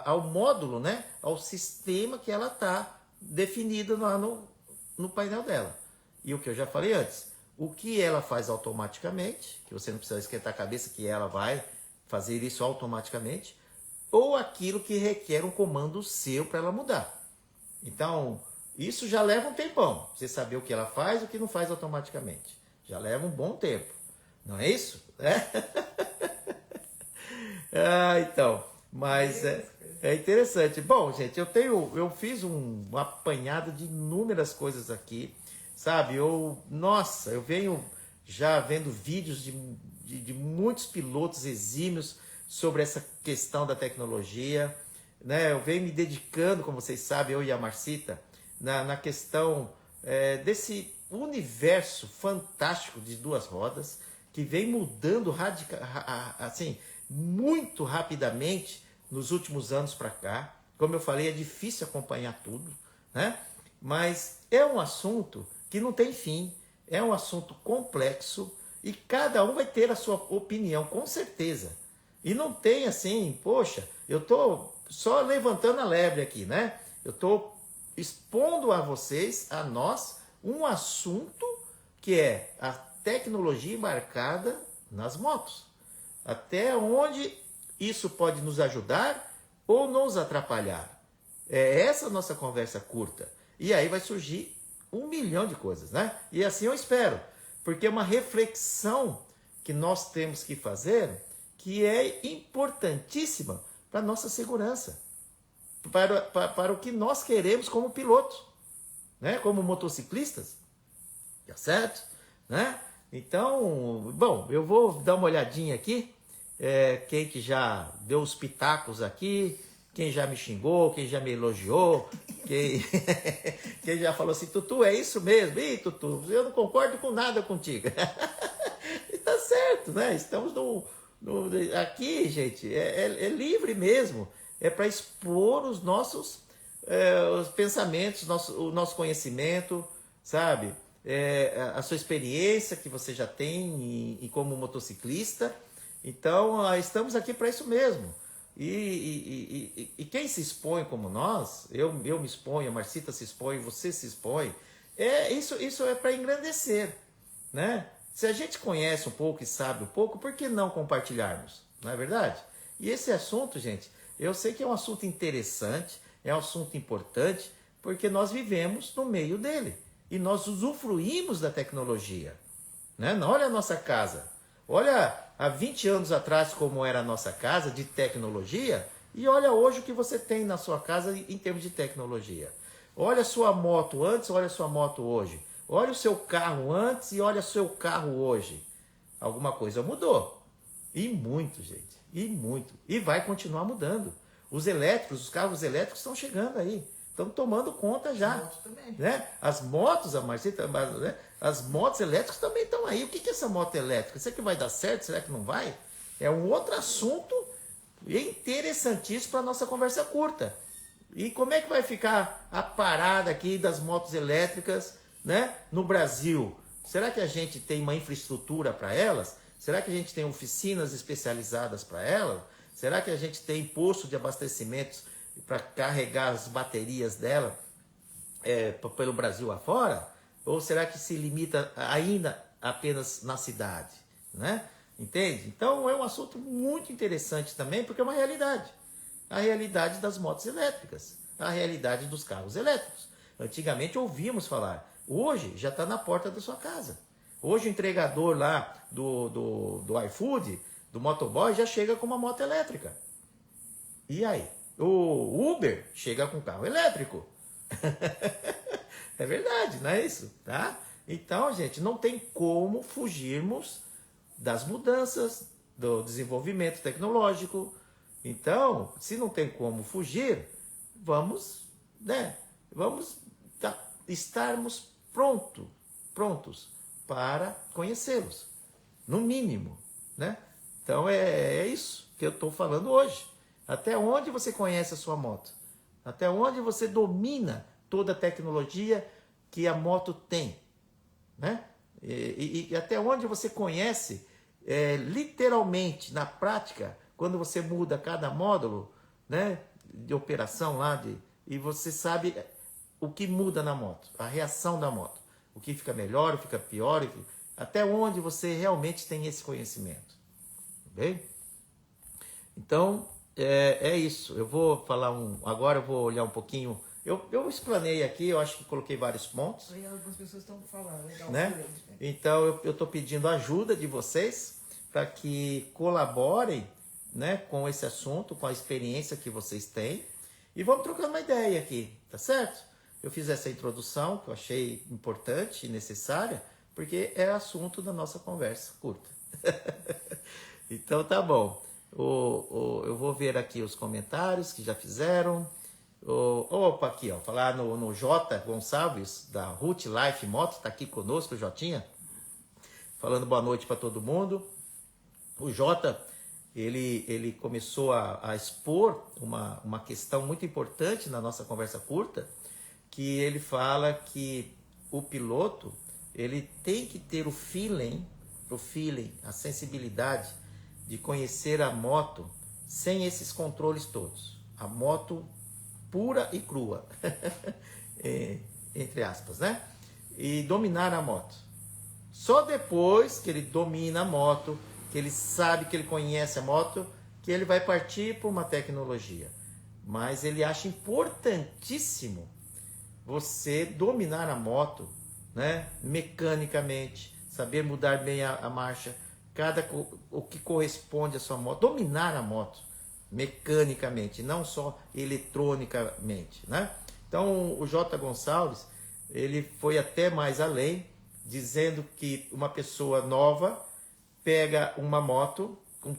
ao módulo, né? Ao sistema que ela está definido lá no painel dela. E o que eu já falei antes, o que ela faz automaticamente, que você não precisa esquentar a cabeça que ela vai fazer isso automaticamente, ou aquilo que requer um comando seu para ela mudar. Então, isso já leva um tempão, você saber o que ela faz e o que não faz automaticamente. Já leva um bom tempo, não é isso? Então, mas é interessante. Bom, gente, eu fiz um apanhado de inúmeras coisas aqui, sabe? Eu venho já vendo vídeos de muitos pilotos exímios sobre essa questão da tecnologia, né? Eu venho me dedicando, como vocês sabem, eu e a Marcita, na questão desse universo fantástico de duas rodas, que vem mudando assim, muito rapidamente nos últimos anos para cá. Como eu falei, é difícil acompanhar tudo, né? Mas é um assunto que não tem fim, é um assunto complexo e cada um vai ter a sua opinião, com certeza. E não tem assim, poxa, eu estou só levantando a lebre aqui, né? Eu estou expondo a vocês, a nós, um assunto que é a tecnologia embarcada nas motos. Até onde isso pode nos ajudar ou nos atrapalhar. É essa a nossa conversa curta. E aí vai surgir 1 milhão de coisas, né? E assim eu espero. Porque é uma reflexão que nós temos que fazer que é importantíssima para a nossa segurança. Para o que nós queremos como pilotos, né? Como motociclistas. Tá certo? Né? Então, bom, eu vou dar uma olhadinha aqui. Quem que já deu os pitacos aqui, quem já me xingou, quem já me elogiou, quem já falou assim, Tutu, é isso mesmo? Ih, Tutu, eu não concordo com nada contigo. E tá certo, né? Estamos aqui, gente, é livre mesmo. É para expor os nossos os pensamentos, o nosso conhecimento, sabe? A sua experiência que você já tem como motociclista. Então, estamos aqui para isso mesmo. E quem se expõe como nós, eu me exponho, a Marcita se expõe, você se expõe, isso é para engrandecer, né? Se a gente conhece um pouco e sabe um pouco, por que não compartilharmos? Não é verdade? E esse assunto, gente, eu sei que é um assunto interessante, é um assunto importante, porque nós vivemos no meio dele. E nós usufruímos da tecnologia, né? Olha a nossa casa. Olha há 20 anos atrás como era a nossa casa de tecnologia e olha hoje o que você tem na sua casa em termos de tecnologia. Olha a sua moto antes, olha a sua moto hoje. Olha o seu carro antes e olha o seu carro hoje. Alguma coisa mudou. E muito, gente. E muito. E vai continuar mudando. Os elétricos, os carros elétricos estão chegando aí. Estão tomando conta já. As motos também. Né? As motos, a Marcita, né? As motos elétricas também estão aí. O que é essa moto elétrica? Será que vai dar certo? Será que não vai? É um outro assunto interessantíssimo para a nossa conversa curta. E como é que vai ficar a parada aqui das motos elétricas, né, no Brasil? Será que a gente tem uma infraestrutura para elas? Será que a gente tem oficinas especializadas para elas? Será que a gente tem posto de abastecimentos para carregar as baterias dela pelo Brasil afora? Ou será que se limita ainda apenas na cidade? Né? Entende? Então é um assunto muito interessante também, porque é uma realidade. A realidade das motos elétricas, a realidade dos carros elétricos. Antigamente ouvíamos falar, hoje já está na porta da sua casa. Hoje o entregador lá do iFood, do motoboy, já chega com uma moto elétrica. E aí? O Uber chega com carro elétrico. É verdade, não é isso? Tá? Então, gente, não tem como fugirmos das mudanças, do desenvolvimento tecnológico. Então, se não tem como fugir, vamos estarmos prontos para conhecê-los, no mínimo, né? Então é isso que eu estou falando hoje. Até onde você conhece a sua moto? Até onde você domina toda a tecnologia que a moto tem, né? E até onde você conhece literalmente, na prática, quando você muda cada módulo, né, de operação lá, e você sabe o que muda na moto, a reação da moto, o que fica melhor, o que fica pior, até onde você realmente tem esse conhecimento. Bem? Então, é isso. Eu vou falar agora eu vou olhar um pouquinho. Eu explanei aqui, eu acho que coloquei vários pontos. E algumas pessoas estão falando, legal. Né? Então, eu estou pedindo a ajuda de vocês para que colaborem, né, com esse assunto, com a experiência que vocês têm. E vamos trocando uma ideia aqui, tá certo? Eu fiz essa introdução que eu achei importante e necessária, porque é assunto da nossa conversa curta. Então tá bom. Eu vou ver aqui os comentários que já fizeram. Opa, aqui, ó, falar no J. Gonçalves, da Root Life Moto, tá aqui conosco, o Jotinha, falando boa noite para todo mundo. O Jota, ele começou a expor uma questão muito importante na nossa conversa curta, que ele fala que o piloto, ele tem que ter o feeling, a sensibilidade de conhecer a moto sem esses controles todos. A moto pura e crua, entre aspas, né? E dominar a moto. Só depois que ele domina a moto, que ele sabe, que ele conhece a moto, que ele vai partir por uma tecnologia. Mas ele acha importantíssimo você dominar a moto, né, mecanicamente, saber mudar bem a marcha, o que corresponde à sua moto, dominar a moto mecanicamente, não só eletronicamente, né? Então o J. Gonçalves, ele foi até mais além, dizendo que uma pessoa nova pega uma moto com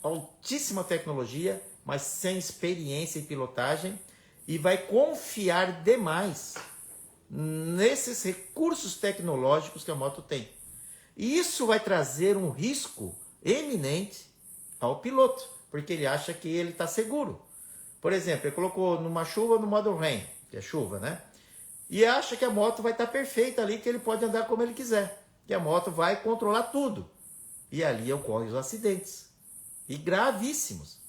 altíssima tecnologia, mas sem experiência em pilotagem, e vai confiar demais nesses recursos tecnológicos que a moto tem. E isso vai trazer um risco eminente ao piloto, porque ele acha que ele está seguro. Por exemplo, ele colocou numa chuva no modo rain, que é chuva, né? E acha que a moto vai estar perfeita ali, que ele pode andar como ele quiser. Que a moto vai controlar tudo. E ali ocorrem os acidentes. E gravíssimos.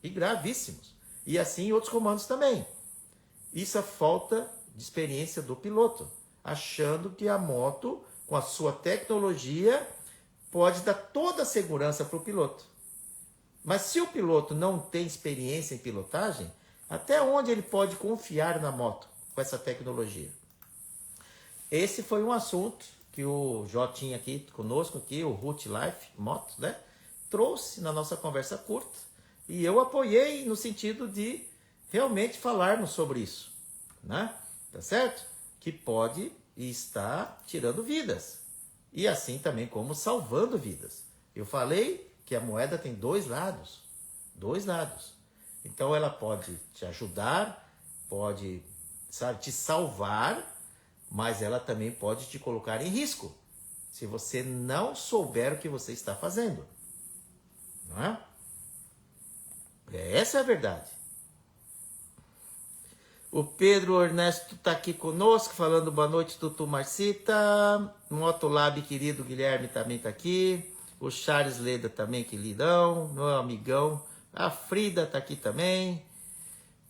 E gravíssimos. E assim outros comandos também. Isso é falta de experiência do piloto. Achando que a moto, com a sua tecnologia, pode dar toda a segurança para o piloto. Mas se o piloto não tem experiência em pilotagem, até onde ele pode confiar na moto com essa tecnologia? Esse foi um assunto que o Jotinha aqui conosco, aqui, o Root Life Motos, né, trouxe na nossa conversa curta. E eu apoiei no sentido de realmente falarmos sobre isso, né? Tá certo? Que pode estar tirando vidas. E assim também como salvando vidas. Eu falei que a moeda tem dois lados. Dois lados. Então ela pode te ajudar, pode, sabe, te salvar, mas ela também pode te colocar em risco, se você não souber o que você está fazendo. Não é? Essa é a verdade. O Pedro Ernesto está aqui conosco, falando boa noite, Tutu Marcita. Motolab, querido Guilherme, também está aqui. O Charles Leda também, queridão. Meu amigão. A Frida está aqui também.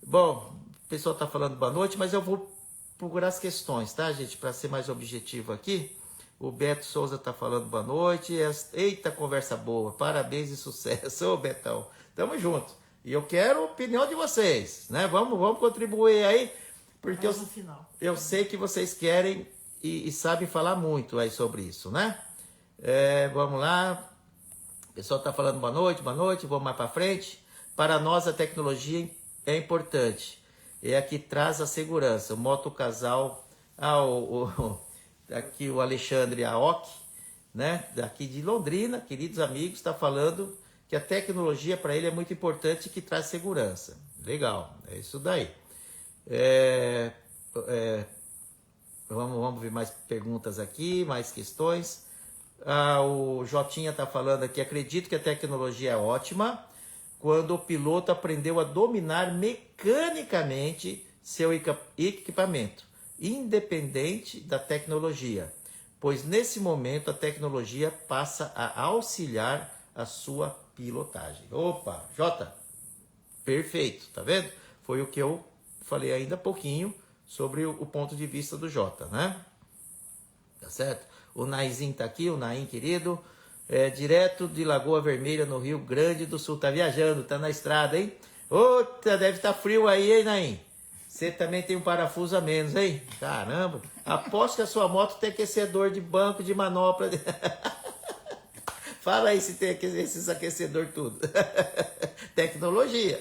Bom, o pessoal está falando boa noite, mas eu vou procurar as questões, tá, gente? Para ser mais objetivo aqui. O Beto Souza está falando boa noite. Eita, conversa boa. Parabéns e sucesso. Ô, Betão, tamo junto. E eu quero a opinião de vocês, né? Vamos contribuir aí, porque eu sei que vocês querem e sabem falar muito aí sobre isso, né? Vamos lá. O pessoal está falando boa noite, vamos mais para frente. Para nós a tecnologia é importante. É a que traz a segurança. O Moto Casal, aqui o Alexandre Aoki, né? Daqui de Londrina, queridos amigos, está falando que a tecnologia para ele é muito importante e que traz segurança. Legal, é isso daí. Vamos ver mais perguntas aqui, mais questões. O Jotinha está falando aqui, acredito que a tecnologia é ótima quando o piloto aprendeu a dominar mecanicamente seu equipamento, independente da tecnologia, pois nesse momento a tecnologia passa a auxiliar a sua pilotagem. Opa, Jota, perfeito, tá vendo? Foi o que eu falei ainda há pouquinho sobre o ponto de vista do Jota, né? Tá certo? O Naizinho tá aqui, o Naim querido, direto de Lagoa Vermelha, no Rio Grande do Sul. Tá viajando, tá na estrada, hein? Outra, deve estar frio aí, hein, Naim? Você também tem um parafuso a menos, hein? Caramba, aposto que a sua moto tem aquecedor de banco, de manopla. Fala aí se tem esses aquecedor tudo. Tecnologia.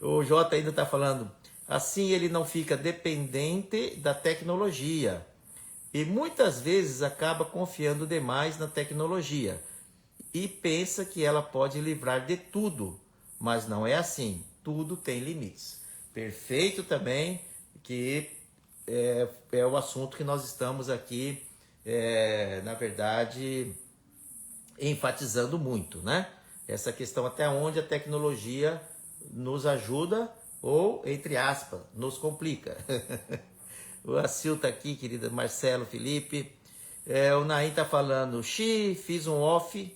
O Jota ainda está falando, assim ele não fica dependente da tecnologia. E muitas vezes acaba confiando demais na tecnologia. E pensa que ela pode livrar de tudo. Mas não é assim. Tudo tem limites. Perfeito também, que é o assunto que nós estamos aqui, na verdade, enfatizando muito, né? Essa questão até onde a tecnologia nos ajuda ou, entre aspas, nos complica. O Acil tá aqui, querida, Marcelo, Felipe. O Naim tá falando, fiz um off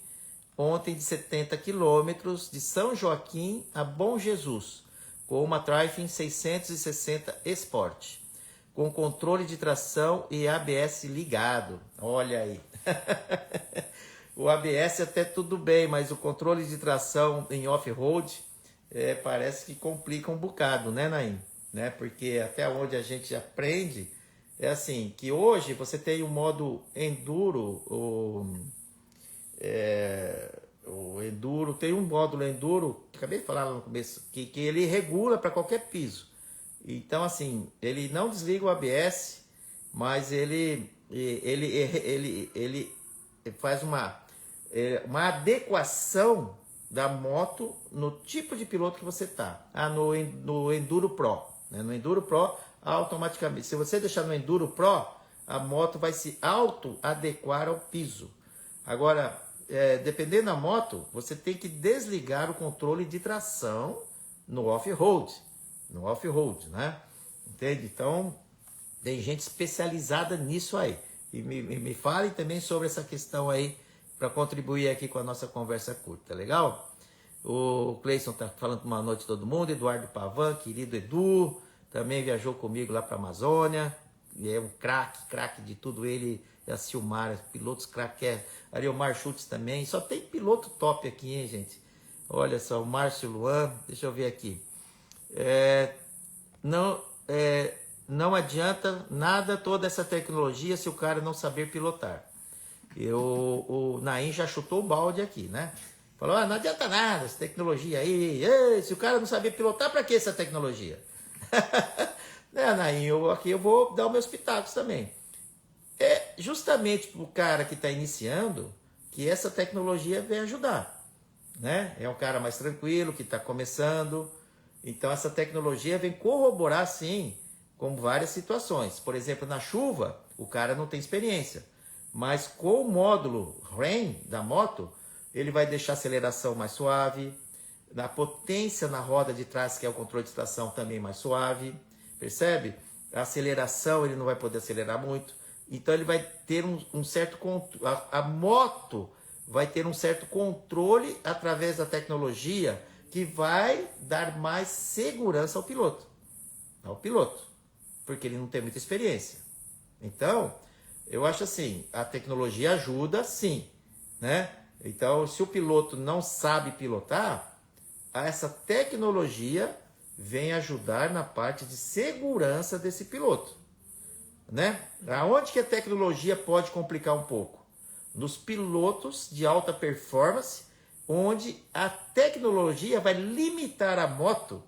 ontem de 70 quilômetros de São Joaquim a Bom Jesus, com uma Triumph 660 Sport, com controle de tração e ABS ligado. Olha aí. O ABS até tudo bem, mas o controle de tração em off-road parece que complica um bocado, né, Naim? Né? Porque até onde a gente aprende é assim, que hoje você tem o modo enduro, o enduro, tem um módulo enduro, acabei de falar lá no começo, que ele regula para qualquer piso. Então, assim, ele não desliga o ABS, mas ele faz uma adequação da moto no tipo de piloto que você está. No Enduro Pro. Né? No Enduro Pro, automaticamente, se você deixar no Enduro Pro, a moto vai se auto-adequar ao piso. Agora, dependendo da moto, você tem que desligar o controle de tração no off-road. No off-road, né? Entende? Então, tem gente especializada nisso aí. E me falem também sobre essa questão aí, para contribuir aqui com a nossa conversa curta, legal? O Cleison está falando boa noite a todo mundo. Eduardo Pavan, querido Edu, também viajou comigo lá para a Amazônia. E é um craque de tudo ele. E a Silmar, pilotos craque. Ariomar Schultz também. Só tem piloto top aqui, hein, gente? Olha só, o Márcio Luan, deixa eu ver aqui. Não adianta nada toda essa tecnologia se o cara não saber pilotar. O Naim já chutou o balde aqui, né? Falou, não adianta nada essa tecnologia aí. Ei, se o cara não saber pilotar, para que essa tecnologia? Né, Naim, aqui eu vou dar os meus pitacos também. É justamente para o cara que está iniciando que essa tecnologia vem ajudar. Né? É um cara mais tranquilo, que está começando. Então essa tecnologia vem corroborar, sim, com várias situações. Por exemplo, na chuva, o cara não tem experiência. Mas com o módulo RAIN da moto, ele vai deixar a aceleração mais suave, a potência na roda de trás, que é o controle de tração, também mais suave, percebe? A aceleração, ele não vai poder acelerar muito, então ele vai ter um certo controle, a moto vai ter um certo controle através da tecnologia que vai dar mais segurança ao piloto, porque ele não tem muita experiência. Então, eu acho assim, a tecnologia ajuda sim, né? Então, se o piloto não sabe pilotar, essa tecnologia vem ajudar na parte de segurança desse piloto, né? Aonde que a tecnologia pode complicar um pouco? Nos pilotos de alta performance, onde a tecnologia vai limitar a moto,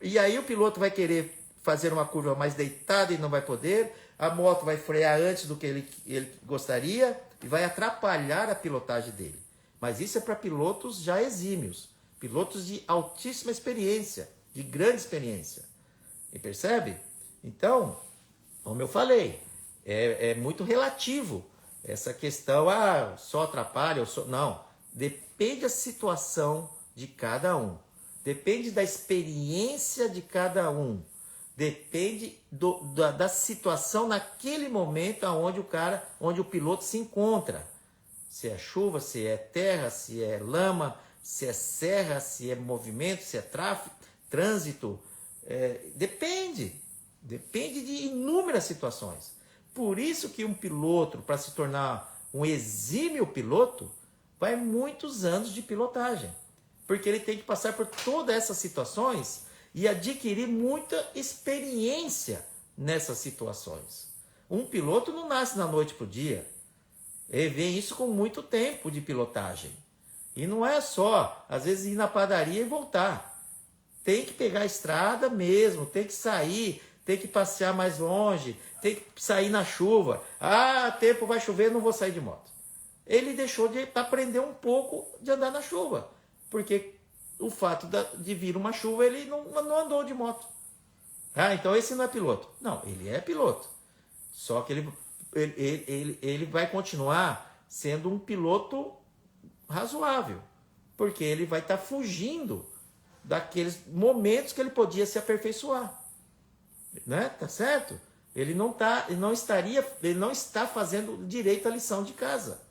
e aí o piloto vai querer fazer uma curva mais deitada e não vai poder, a moto vai frear antes do que ele gostaria e vai atrapalhar a pilotagem dele. Mas isso é para pilotos já exímios, pilotos de altíssima experiência, de grande experiência. E percebe? Então, como eu falei, é muito relativo essa questão, só atrapalha, não. Depende da situação de cada um, depende da experiência de cada um. Depende da situação naquele momento onde o piloto se encontra. Se é chuva, se é terra, se é lama, se é serra, se é movimento, se é tráfego, trânsito. Depende de inúmeras situações. Por isso que um piloto, para se tornar um exímio piloto, vai muitos anos de pilotagem. Porque ele tem que passar por todas essas situações e adquirir muita experiência nessas situações. Um piloto não nasce da noite para o dia. Ele vê isso com muito tempo de pilotagem. E não é só, às vezes, ir na padaria e voltar. Tem que pegar a estrada mesmo, tem que sair, tem que passear mais longe, tem que sair na chuva. Tempo vai chover, não vou sair de moto. Ele deixou de aprender um pouco de andar na chuva, porque o fato de vir uma chuva, ele não andou de moto. Então esse não é piloto. Não, ele é piloto. Só que ele vai continuar sendo um piloto razoável, porque ele vai estar fugindo daqueles momentos que ele podia se aperfeiçoar. Né? Tá certo? Ele não está fazendo direito à lição de casa.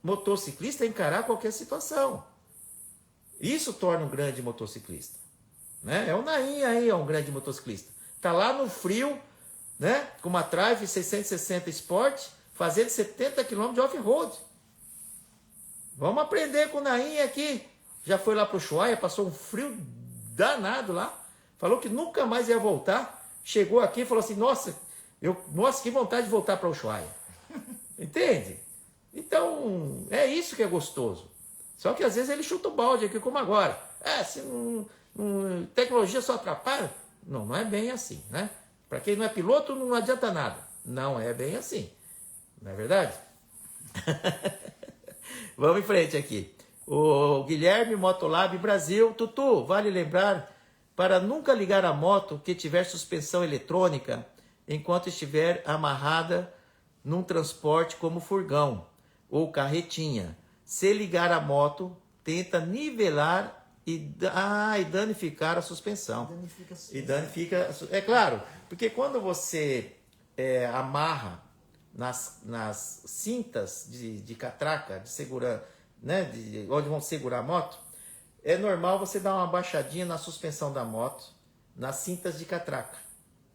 Motociclista é encarar qualquer situação. Isso torna um grande motociclista. Né? É o Naim aí, é um grande motociclista. Está lá no frio, né? Com uma Drive 660 Sport, fazendo 70 km de off-road. Vamos aprender com o Naim aqui. Já foi lá para o Ushuaia, passou um frio danado lá. Falou que nunca mais ia voltar. Chegou aqui e falou assim, nossa, que vontade de voltar para o Ushuaia. Entende? Então, é isso que é gostoso. Só que às vezes ele chuta o balde aqui, como agora. Se tecnologia só atrapalha. Não é bem assim, né? Para quem não é piloto, não adianta nada. Não é bem assim. Não é verdade? Vamos em frente aqui. O Guilherme Motolab Brasil. Tutu, vale lembrar para nunca ligar a moto que tiver suspensão eletrônica enquanto estiver amarrada num transporte como furgão ou carretinha. Se ligar a moto, tenta nivelar e danificar a suspensão. Danifica a E suspensão. danifica. É claro, porque quando você amarra nas cintas de catraca, de segurança, né, onde vão segurar a moto, é normal você dar uma baixadinha na suspensão da moto, nas cintas de catraca,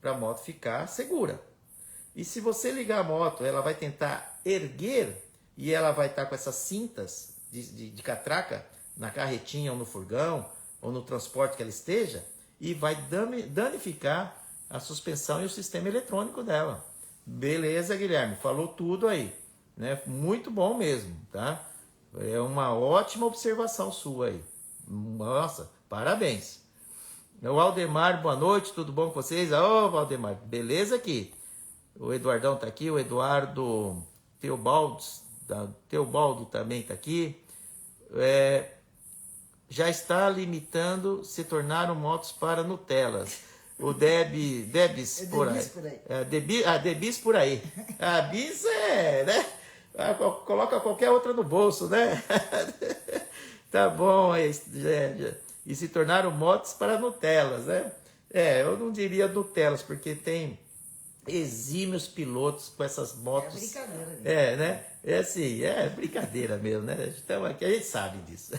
para a moto ficar segura. E se você ligar a moto, ela vai tentar erguer e ela vai estar com essas cintas de catraca na carretinha ou no furgão ou no transporte que ela esteja e vai danificar a suspensão e o sistema eletrônico dela. Beleza, Guilherme? Falou tudo aí, né? Muito bom mesmo, tá? É uma ótima observação sua aí. Nossa, parabéns. O Aldemar, boa noite, tudo bom com vocês? Ô, Valdemar, beleza aqui. O Eduardão tá aqui, o Eduardo Teobaldo também tá aqui. Já está limitando se tornaram motos para Nutelas. O Debis por aí. Debis por aí. A Bis né? Coloca qualquer outra no bolso, né? Tá bom. E se tornaram motos para Nutelas, né? Eu não diria Nutelas, porque tem exímios pilotos com essas motos. É brincadeira mesmo. Né? É assim, é brincadeira mesmo, né? Então aqui a gente sabe disso.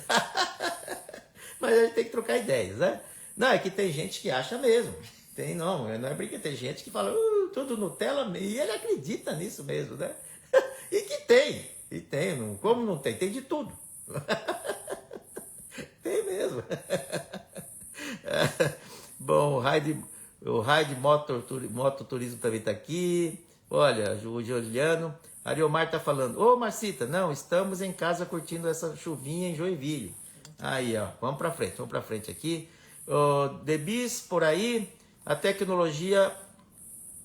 Mas a gente tem que trocar ideias, né? Não, é que tem gente que acha mesmo. Não é brincadeira. Tem gente que fala, tudo Nutella, e ele acredita nisso mesmo, né? E que tem. E tem, como não tem? Tem de tudo. Tem mesmo. Bom, o Raid Mototurismo também está aqui. Olha, o Juliano. Ariomar está falando, ô Marcita, não, estamos em casa curtindo essa chuvinha em Joinville. Aí, ó, vamos para frente aqui. Debis por aí, a tecnologia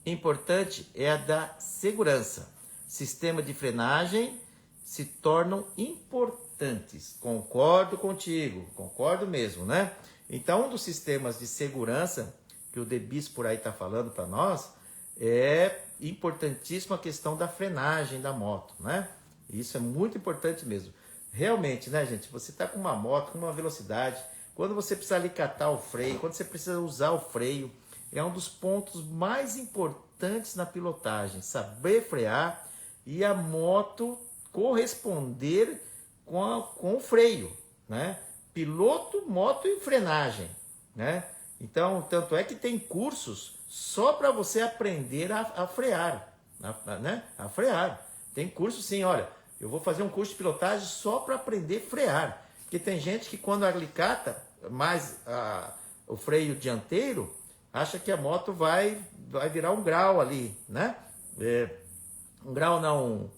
importante é a da segurança. Sistema de frenagem se tornam importantes. Concordo contigo, concordo mesmo, né? Então, um dos sistemas de segurança que o Debis por aí está falando para nós é importantíssima a questão da frenagem da moto, né? Isso é muito importante mesmo. Realmente, né, gente? Você está com uma moto, com uma velocidade, quando você precisa alicatar o freio, quando você precisa usar o freio, é um dos pontos mais importantes na pilotagem. Saber frear e a moto corresponder com o freio, né? Piloto, moto e frenagem, né? Então, tanto é que tem cursos só para você aprender a frear, né? A frear. Tem curso sim, olha, eu vou fazer um curso de pilotagem só para aprender a frear. Porque tem gente que quando alicata mais o freio dianteiro, acha que a moto vai virar um grau ali, né? Um grau não,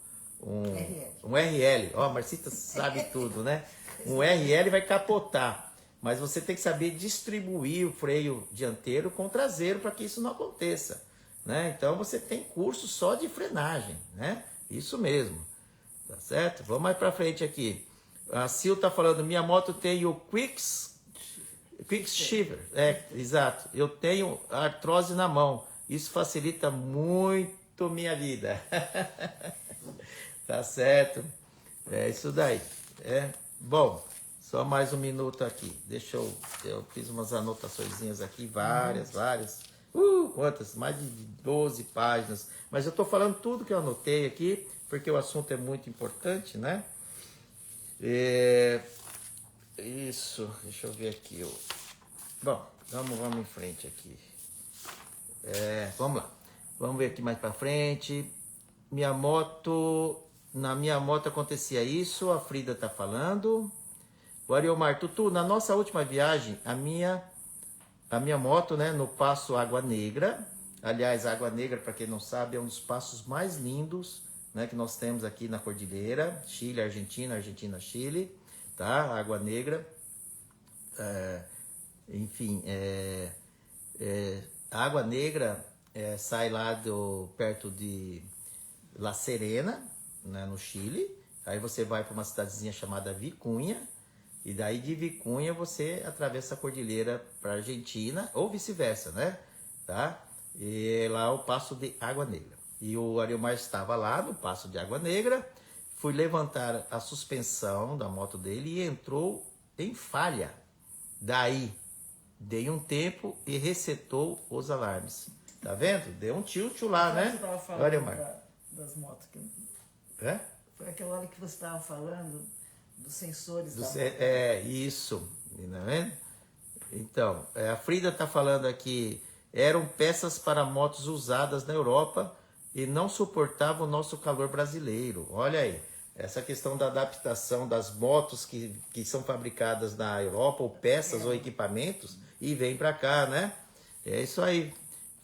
um RL. Ó, a Marcita sabe tudo, né? Um RL vai capotar. Mas você tem que saber distribuir o freio dianteiro com o traseiro para que isso não aconteça, né? Então você tem curso só de frenagem, né? Isso mesmo, tá certo? Vamos mais para frente aqui. A Sil tá falando, minha moto tem o Quick Shiver. Exato. Eu tenho artrose na mão. Isso facilita muito minha vida. Tá certo? É isso daí. Bom. Só mais um minuto aqui. Eu fiz umas anotaçõezinhas aqui, várias. Quantas? Mais de 12 páginas. Mas eu estou falando tudo que eu anotei aqui, porque o assunto é muito importante, né? Isso, deixa eu ver aqui. Bom, vamos em frente aqui. Vamos lá. Vamos ver aqui mais para frente. Na minha moto acontecia isso, a Frida está falando. O Ariomar, Tutu, na nossa última viagem, a minha moto, né, no Passo Água Negra, aliás, a Água Negra, para quem não sabe, é um dos passos mais lindos, né, que nós temos aqui na Cordilheira, Chile, Argentina, Chile, tá, Água Negra, a Água Negra sai lá perto de La Serena, né, no Chile, aí você vai para uma cidadezinha chamada Vicunha, e daí de Vicunha você atravessa a cordilheira para a Argentina, ou vice-versa, né? Tá? E lá é o Passo de Água Negra. E o Ariomar estava lá no Passo de Água Negra, fui levantar a suspensão da moto dele e entrou em falha. Daí, dei um tempo e resetou os alarmes. Tá vendo? Deu um tilt lá, Você né? estava falando Olha, Marco. das motos. É? Foi aquela hora que você estava falando dos sensores da moto. Isso. Tá vendo? Então, a Frida está falando aqui, eram peças para motos usadas na Europa e não suportavam o nosso calor brasileiro. Olha aí, essa questão da adaptação das motos que são fabricadas na Europa, ou peças ou equipamentos, e vêm para cá, né? É isso aí,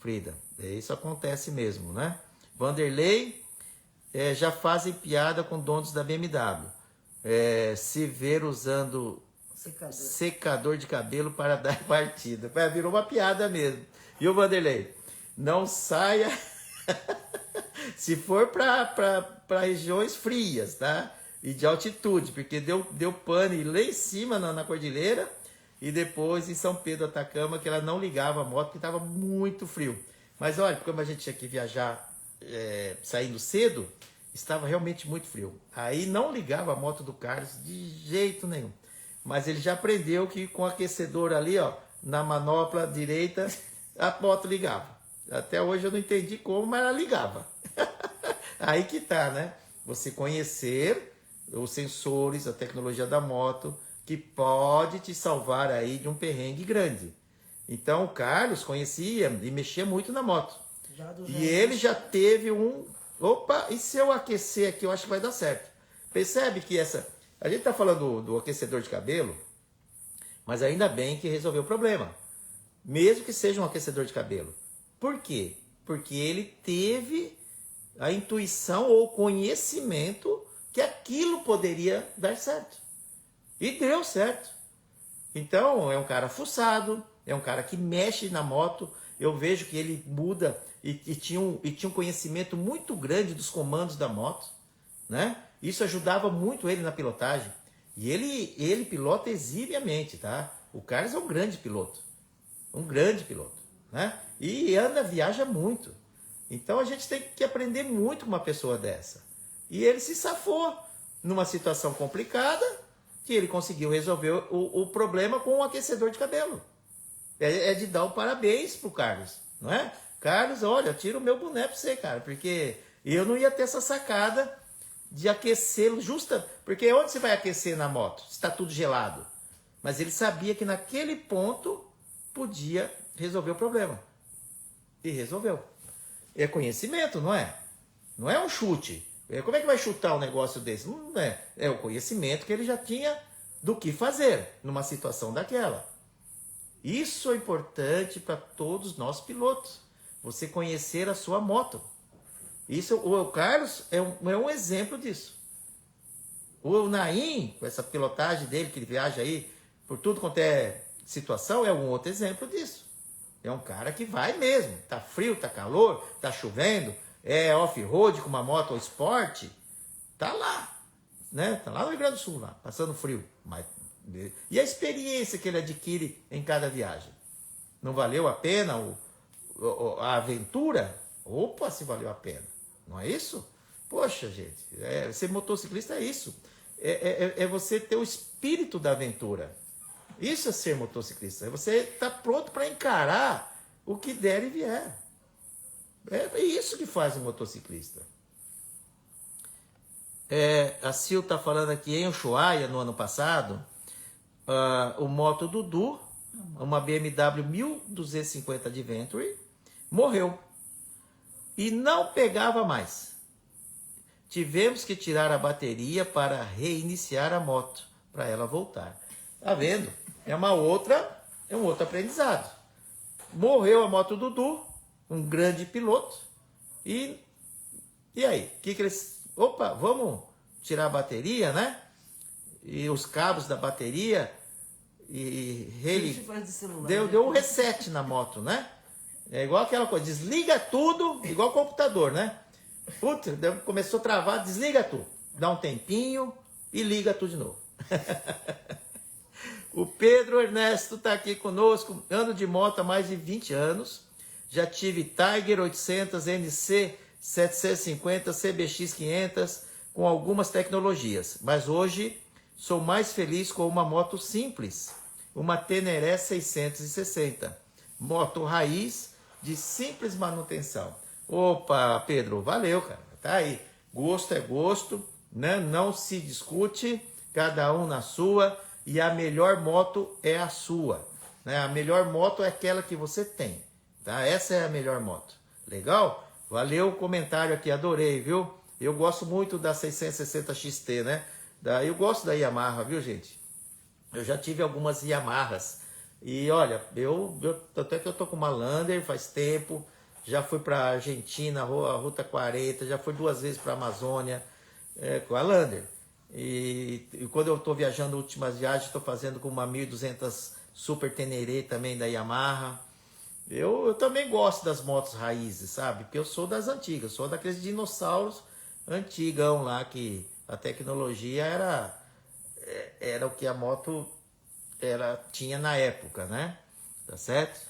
Frida. Isso acontece mesmo, né? Vanderlei, já fazem piada com donos da BMW. Se ver usando secador de cabelo para dar partida. Virou uma piada mesmo. E o Vanderlei? Não saia se for para regiões frias, tá? E de altitude, porque deu pane lá em cima na cordilheira e depois em São Pedro Atacama, que ela não ligava a moto porque estava muito frio. Mas olha, como a gente tinha que viajar saindo cedo, estava realmente muito frio. Aí não ligava a moto do Carlos de jeito nenhum. Mas ele já aprendeu que com o aquecedor ali, ó, na manopla direita, a moto ligava. Até hoje eu não entendi como, mas ela ligava. Aí que tá, né? Você conhecer os sensores, a tecnologia da moto, que pode te salvar aí de um perrengue grande. Então o Carlos conhecia e mexia muito na moto. E ele já teve um... Opa, e se eu aquecer aqui, eu acho que vai dar certo. Percebe que a gente está falando do aquecedor de cabelo, mas ainda bem que resolveu o problema. Mesmo que seja um aquecedor de cabelo. Por quê? Porque ele teve a intuição ou conhecimento que aquilo poderia dar certo. E deu certo. Então, é um cara fuçado, é um cara que mexe na moto. Eu vejo que ele muda e tinha um conhecimento muito grande dos comandos da moto, né? Isso ajudava muito ele na pilotagem. E ele pilota exímiamente, tá? O Carlos é um grande piloto. Um grande piloto, né? E viaja muito. Então a gente tem que aprender muito com uma pessoa dessa. E ele se safou numa situação complicada, que ele conseguiu resolver o problema com um aquecedor de cabelo. É de dar um parabéns pro Carlos, não é? Carlos, olha, tira o meu boné pra você, cara, porque eu não ia ter essa sacada de aquecê-lo porque onde você vai aquecer na moto? Está tudo gelado. Mas ele sabia que naquele ponto podia resolver o problema. E resolveu. É conhecimento, não é? Não é um chute. Como é que vai chutar um negócio desse? Não é. É o conhecimento que ele já tinha do que fazer numa situação daquela. Isso é importante para todos nós pilotos. Você conhecer a sua moto. Isso, o Carlos é um exemplo disso. O Naim, com essa pilotagem dele, que ele viaja aí por tudo quanto é situação, é um outro exemplo disso. É um cara que vai mesmo. Tá frio, tá calor, tá chovendo, é off-road com uma moto esporte, tá lá, né? Tá lá no Rio Grande do Sul, lá, passando frio. E a experiência que ele adquire em cada viagem? Não valeu a pena a aventura? Opa, se valeu a pena. Não é isso? Poxa, gente, ser motociclista é isso. É você ter o espírito da aventura. Isso é ser motociclista. É você estar pronto para encarar o que der e vier. É isso que faz um motociclista. A Sil está falando aqui em Ushuaia, no ano passado, o Moto Dudu, uma BMW 1250 Adventure, morreu. E não pegava mais. Tivemos que tirar a bateria para reiniciar a moto, para ela voltar. Tá vendo? É um outro aprendizado. Morreu a moto Dudu, um grande piloto. E aí? Que eles... Opa, vamos tirar a bateria, né? E os cabos da bateria. E ele deu um reset na moto, né? É igual aquela coisa, desliga tudo, igual computador, né? Putz, começou a travar, desliga tudo. Dá um tempinho e liga tudo de novo. O Pedro Ernesto está aqui conosco, ando de moto há mais de 20 anos. Já tive Tiger 800, NC 750, CBX 500, com algumas tecnologias. Mas hoje sou mais feliz com uma moto simples uma Teneré 660. Moto raiz de simples manutenção. Opa, Pedro, valeu, cara. Tá aí. Gosto é gosto, né? Não se discute, cada um na sua, e a melhor moto é a sua, né? A melhor moto é aquela que você tem, tá? Essa é a melhor moto. Legal? Valeu o comentário aqui, adorei, viu? Eu gosto muito da 660 XT, né? Eu gosto da Yamaha, viu, gente? Eu já tive algumas Yamahas. E olha, até que eu tô com uma Lander faz tempo. Já fui para Argentina, a Ruta 40. Já fui 2 vezes para Amazônia com a Lander. E quando eu tô viajando, últimas viagens, estou fazendo com uma 1200 Super Teneré também da Yamaha. Eu também gosto das motos raízes, sabe? Porque eu sou das antigas, sou daqueles dinossauros antigão lá que a tecnologia era o que a moto tinha na época, né? Tá certo?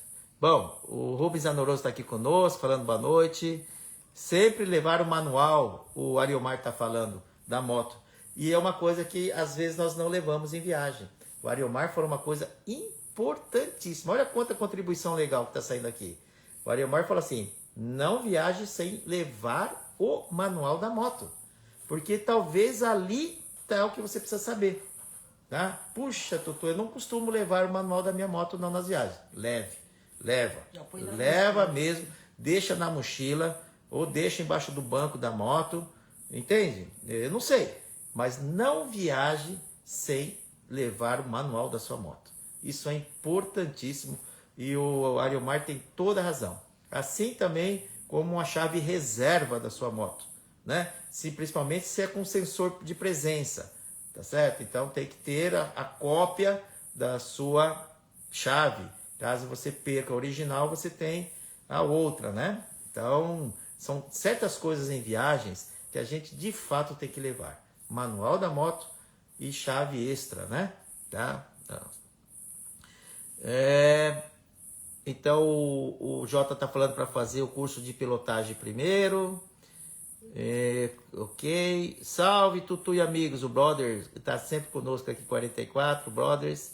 Bom, o Rubens Anoroso está aqui conosco, falando boa noite. Sempre levar o manual, o Ariomar está falando, da moto. E é uma coisa que às vezes nós não levamos em viagem. O Ariomar falou uma coisa importantíssima. Olha quanta contribuição legal que está saindo aqui. O Ariomar falou assim, não viaje sem levar o manual da moto. Porque talvez ali está o que você precisa saber. Tá? Puxa, Tutu, eu não costumo levar o manual da minha moto não nas viagens. Leva mesmo, deixa na mochila ou deixa embaixo do banco da moto, entende? Eu não sei, mas não viaje sem levar o manual da sua moto. Isso é importantíssimo e o Ariomar tem toda a razão. Assim também como uma chave reserva da sua moto, né? Principalmente se é com sensor de presença. Tá certo? Então tem que ter a cópia da sua chave. Caso você perca a original, você tem a outra, né? Então, são certas coisas em viagens que a gente de fato tem que levar. Manual da moto e chave extra, né? Tá? Então, o Jota tá falando para fazer o curso de pilotagem primeiro. Ok, salve Tutu e amigos, o Brothers está sempre conosco aqui, 44 Brothers,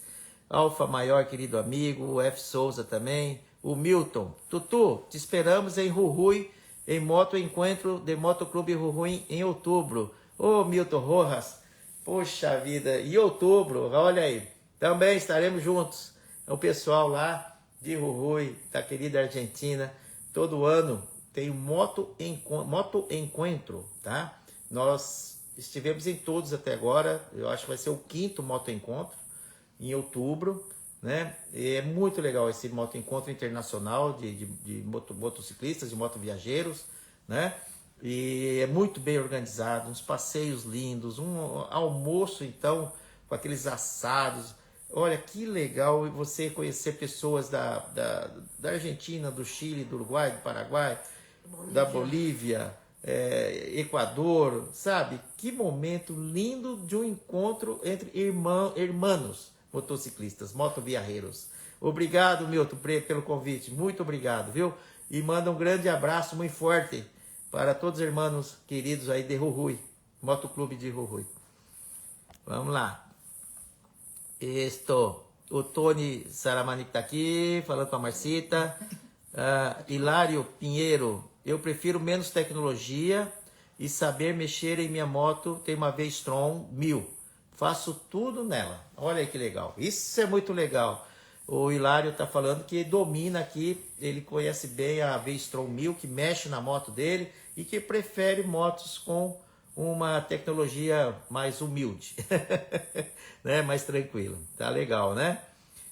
Alfa Maior, querido amigo, o F Souza também, o Milton, Tutu, te esperamos em Jujuy, em Moto Encontro de Motoclube Jujuy em outubro. Ô Milton Rojas, poxa vida, em outubro, olha aí, também estaremos juntos, o pessoal lá de Jujuy, da querida Argentina, todo ano tem Moto Encontro, tá? Nós estivemos em todos até agora, eu acho que vai ser o 5º Moto Encontro, em outubro, né? E é muito legal esse Moto Encontro internacional de motociclistas, de motoviajeiros, né? E é muito bem organizado, uns passeios lindos, um almoço, então, com aqueles assados. Olha, que legal você conhecer pessoas da Argentina, do Chile, do Uruguai, do Paraguai, da Bolívia, Equador, sabe? Que momento lindo de um encontro entre irmãos motociclistas, motoviareiros. Obrigado, Milton, pelo convite. Muito obrigado, viu? E manda um grande abraço muito forte para todos os irmãos queridos aí de Jujuy, Motoclube de Jujuy. Vamos lá. O Tony Saramani está aqui, falando com a Marcita. Hilário Pinheiro, eu prefiro menos tecnologia e saber mexer em minha moto. Tem uma V-Strom 1000. Faço tudo nela. Olha aí que legal. Isso é muito legal. O Hilário está falando que domina aqui, ele conhece bem a V-Strom 1000, que mexe na moto dele e que prefere motos com uma tecnologia mais humilde, né? Mais tranquila. Tá legal, né?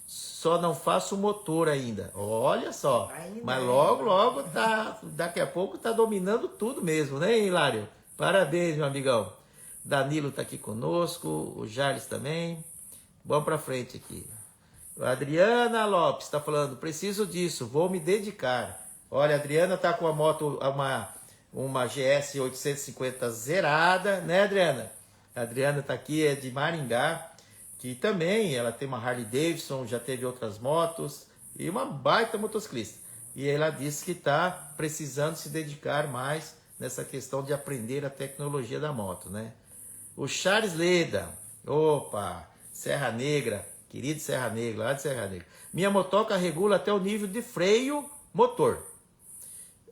Só não faço o motor ainda. Olha só. Mas logo tá, daqui a pouco tá dominando tudo mesmo, né, Hilário? Parabéns, meu amigão. Danilo tá aqui conosco, o Jarles também. Vamos para frente aqui. A Adriana Lopes está falando, preciso disso, vou me dedicar. Olha, a Adriana tá com a moto, uma GS 850 zerada, né, Adriana? A Adriana tá aqui, é de Maringá, que também ela tem uma Harley Davidson, já teve outras motos, e uma baita motociclista. E ela disse que está precisando se dedicar mais nessa questão de aprender a tecnologia da moto, né? O Charles Leda, opa, Serra Negra, querido Serra Negra, lá de Serra Negra. Minha motoca regula até o nível de freio motor,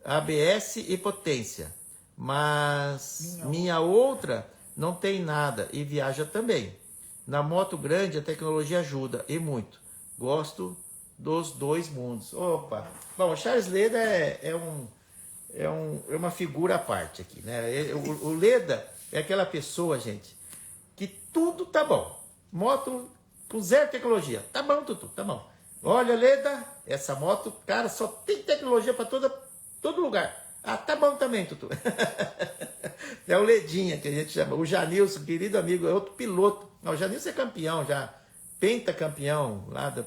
ABS e potência. Mas minha outra não tem nada e viaja também. Na moto grande a tecnologia ajuda e muito. Gosto dos dois mundos. Opa! Bom, o Charles Leda é uma figura à parte aqui, né? O Leda é aquela pessoa, gente, que tudo tá bom. Moto com zero tecnologia. Tá bom, Tutu, tá bom. Olha, Leda, essa moto, cara, só tem tecnologia para todo lugar. Ah, tá bom também, Tutu. É o Ledinha que a gente chama. O Janilson, querido amigo, é outro piloto. Não, o Janilson é campeão já. Pentacampeão lá do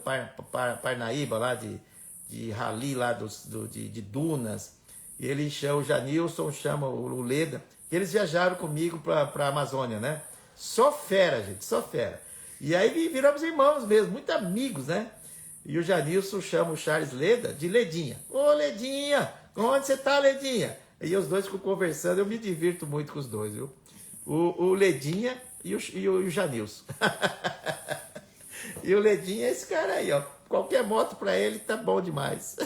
Parnaíba, lá de rally, lá de dunas. E ele chama, o Janilson chama o Leda. Eles viajaram comigo para a Amazônia, né? Só fera, gente, só fera. E aí viramos irmãos mesmo, muito amigos, né? E o Janilson chama o Charles Leda de Ledinha. Ô, Ledinha, onde você tá, Ledinha? E os dois ficam conversando, eu me divirto muito com os dois, viu? O Ledinha e o Janilson. E o Ledinha é esse cara aí, ó. Qualquer moto para ele tá bom demais.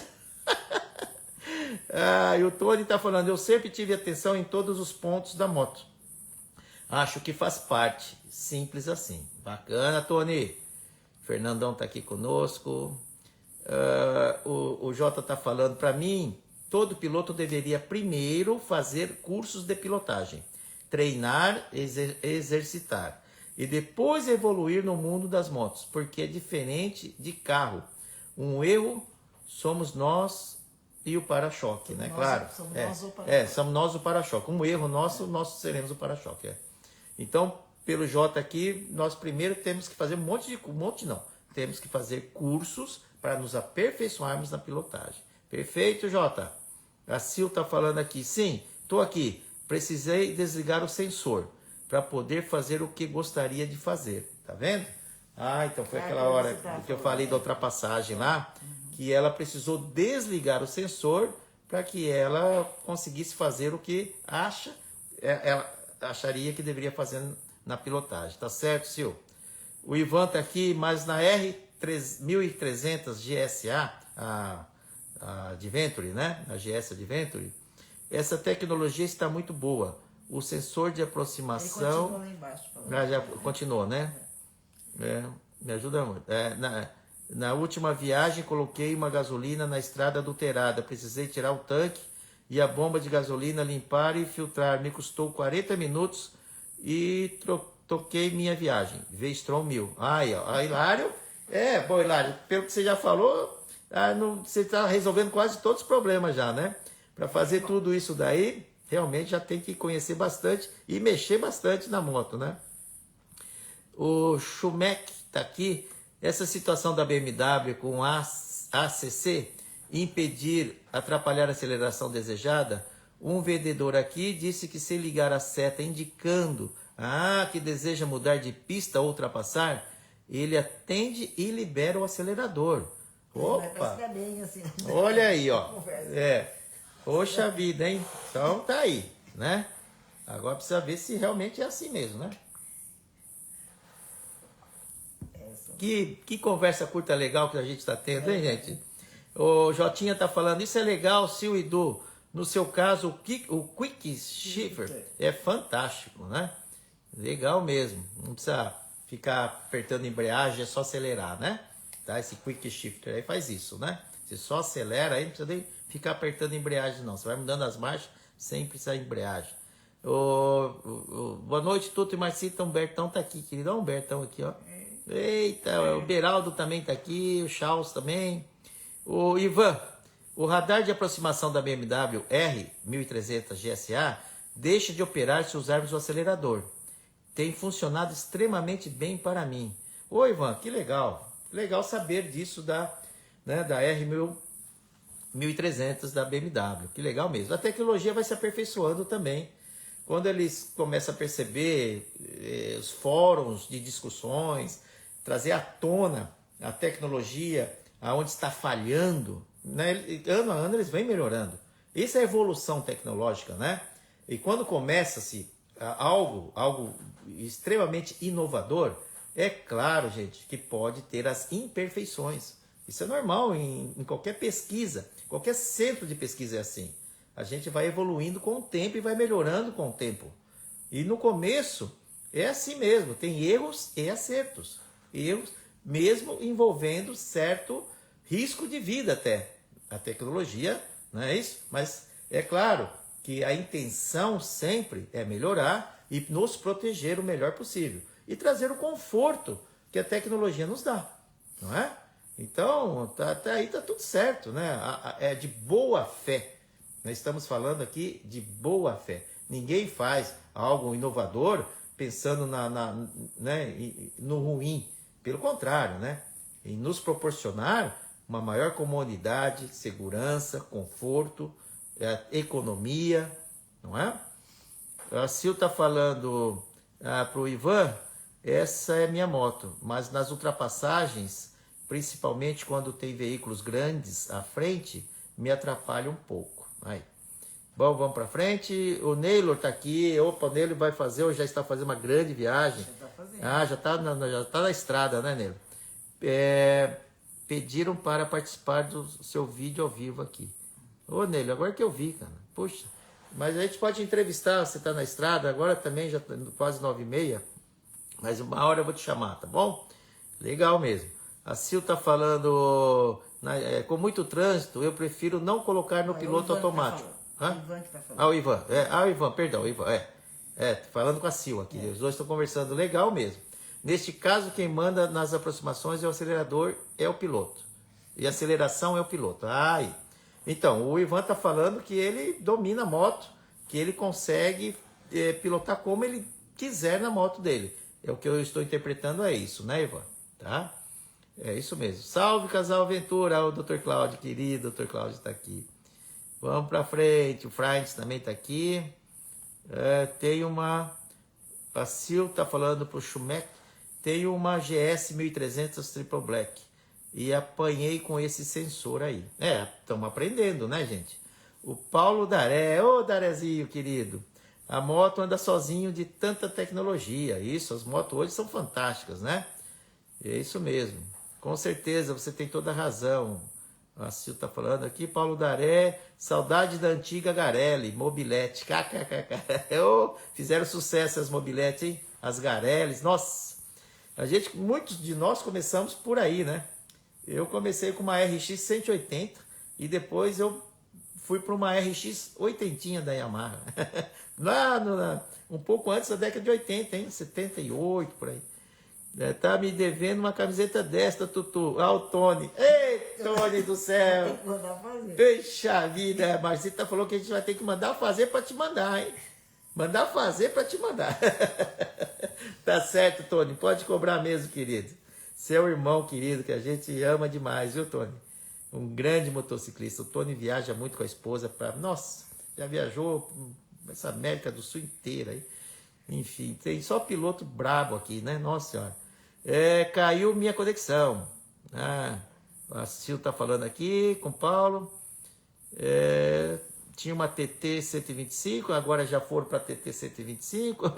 E o Tony tá falando, eu sempre tive atenção em todos os pontos da moto. Acho que faz parte. Simples assim. Bacana, Tony. Fernandão tá aqui conosco. O Jota tá falando, para mim, todo piloto deveria primeiro fazer cursos de pilotagem. Treinar, exercitar. E depois evoluir no mundo das motos. Porque é diferente de carro. Um erro somos nós e o para-choque, né? Claro. Somos nós o para-choque. Um erro nosso, nós seremos o para-choque. Então, pelo Jota aqui, nós primeiro temos que fazer temos que fazer cursos para nos aperfeiçoarmos na pilotagem. Perfeito, Jota? A Sil está falando aqui. Sim, estou aqui. Precisei desligar o sensor para poder fazer o que gostaria de fazer. Tá vendo? Então foi aquela hora que eu falei da ultrapassagem lá, que ela precisou desligar o sensor para que ela conseguisse fazer o que ela acharia que deveria fazer na pilotagem. Tá certo, Sil? O Ivan tá aqui, mas na R1300 GSA, a Adventure, né? A GS Adventure, essa tecnologia está muito boa. O sensor de aproximação... Ele continua lá embaixo. Já continuou, né? Me ajuda muito. Na última viagem, coloquei uma gasolina na estrada adulterada. Precisei tirar o tanque e a bomba de gasolina, limpar e filtrar. Me custou 40 minutos e toquei minha viagem. V-Strom 1000. Aí, ó. Hilário. Bom, Hilário, pelo que você já falou, você está resolvendo quase todos os problemas já, né? Para fazer tudo isso daí, realmente já tem que conhecer bastante e mexer bastante na moto, né? O Schumacher está aqui. Essa situação da BMW com ACC atrapalhar a aceleração desejada, um vendedor aqui disse que se ligar a seta indicando que deseja mudar de pista ou ultrapassar, ele atende e libera o acelerador. Opa! Olha aí, ó. Poxa vida, hein? Então tá aí, né? Agora precisa ver se realmente é assim mesmo, né? Que conversa curta legal que a gente está tendo, hein, gente? O Jotinha tá falando, isso é legal, Sil e Du. No seu caso, o Quick Shifter é fantástico, né? Legal mesmo. Não precisa ficar apertando a embreagem, é só acelerar, né? Tá? Esse Quick Shifter aí faz isso, né? Você só acelera aí, não precisa nem ficar apertando a embreagem, não. Você vai mudando as marchas sem precisar de embreagem. Boa noite, Tuto e Marcita. Humbertão tá aqui, querido. Olha o Humbertão aqui, ó. Eita, o Beraldo também tá aqui, o Charles também. O Ivan, o radar de aproximação da BMW R1300 GSA deixa de operar se usarmos o acelerador. Tem funcionado extremamente bem para mim. Ô Ivan, que legal. Legal saber disso da R1300 da BMW. Que legal mesmo. A tecnologia vai se aperfeiçoando também. Quando eles começam a perceber os fóruns de discussões, trazer à tona a tecnologia, aonde está falhando, né? Ano a ano eles vêm melhorando. Isso é evolução tecnológica, né? E quando começa-se algo extremamente inovador, É claro, gente, que pode ter as imperfeições. Isso é normal em qualquer pesquisa, qualquer centro de pesquisa é assim. A gente vai evoluindo com o tempo e vai melhorando com o tempo. E no começo é assim mesmo, tem erros e acertos. Erros mesmo envolvendo certo risco de vida até. A tecnologia, não é isso? Mas é claro que a intenção sempre é melhorar e nos proteger o melhor possível. E trazer o conforto que a tecnologia nos dá, não é? Então, até aí tá tudo certo, né? É de boa fé. Nós estamos falando aqui de boa fé. Ninguém faz algo inovador pensando né, no ruim. Pelo contrário, né? Em nos proporcionar uma maior comodidade, segurança, conforto, economia, não é? A Sil está falando para o Ivan, essa é minha moto, mas nas ultrapassagens, principalmente quando tem veículos grandes à frente, me atrapalha um pouco. Aí. Bom, vamos para frente. O Neylor está aqui. Opa, o Neylor vai fazer, ou já está fazendo uma grande viagem. Já está fazendo. Ah, já está na estrada, né, Neylor? Pediram para participar do seu vídeo ao vivo aqui. Ô, Neylor, agora que eu vi, cara. Puxa, mas a gente pode entrevistar, você está na estrada, agora também já tá quase 9h30, mas uma hora eu vou te chamar, tá bom? Legal mesmo. A Sil está falando, com muito trânsito, eu prefiro não colocar no piloto automático. O Ivan que está falando. Ah, o Ivan, perdão, o Ivan, falando com a Sil aqui, os dois estão conversando, legal mesmo. Neste caso, quem manda nas aproximações é o acelerador, é o piloto. E a aceleração é o piloto. Aí. Então, o Ivan está falando que ele domina a moto, que ele consegue pilotar como ele quiser na moto dele. É o que eu estou interpretando, é isso, né, Ivan? Tá? É isso mesmo. Salve, casal Aventura, o Dr. Cláudio, querido, Dr. Cláudio está aqui. Vamos para frente, o Frades também está aqui. Tem uma... A Sil está falando para o Schumacher, tem uma GS 1300 Triple Black. E apanhei com esse sensor aí. Estamos aprendendo, né, gente? O Paulo Daré, ô Darezinho, querido. A moto anda sozinho de tanta tecnologia. Isso, as motos hoje são fantásticas, né? É isso mesmo. Com certeza, você tem toda a razão. A Sil está falando aqui, Paulo Daré, saudade da antiga Garelli, mobilete. Fizeram sucesso as mobiletes, hein? As Garellis, nossa. Muitos de nós começamos por aí, né? Eu comecei com uma RX 180 e depois eu fui para uma RX 80 da Yamaha. Um pouco antes da década de 80, hein? 78, por aí. Tá me devendo uma camiseta desta, Tutu. Ah, o Tony. Ei, Tony do céu. Tem que mandar fazer. Puxa vida, a Marcita falou que a gente vai ter que mandar fazer para te mandar, hein? Mandar fazer para te mandar. Tá certo, Tony. Pode cobrar mesmo, querido. Seu irmão querido, que a gente ama demais, viu, Tony? Um grande motociclista. O Tony viaja muito com a esposa para... Nossa, já viajou essa América do Sul inteira aí. Enfim, tem só piloto brabo aqui, né? Nossa Senhora. Caiu minha conexão. A Sil tá falando aqui com o Paulo. Tinha uma TT 125, agora já foram para TT 125.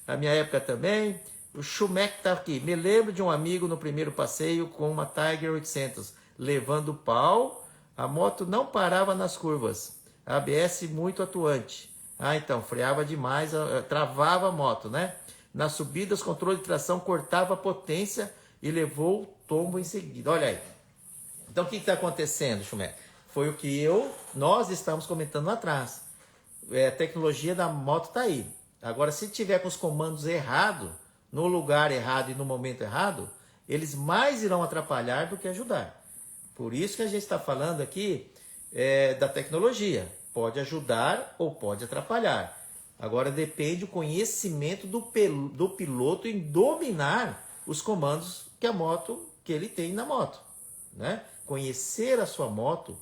A minha época também. O Schumacher tá aqui. Me lembro de um amigo no primeiro passeio com uma Tiger 800, levando pau. A moto não parava nas curvas. ABS muito atuante. Então, freava demais, travava a moto, né? Nas subidas, controle de tração cortava a potência e levou o tombo em seguida. Olha aí. Então, o que está acontecendo, Schumacher? Foi o que nós estamos comentando lá atrás. A tecnologia da moto está aí. Agora, se tiver com os comandos errados, no lugar errado e no momento errado, eles mais irão atrapalhar do que ajudar. Por isso que a gente está falando aqui da tecnologia. Pode ajudar ou pode atrapalhar. Agora depende do conhecimento do piloto em dominar os comandos que ele tem na moto, né? Conhecer a sua moto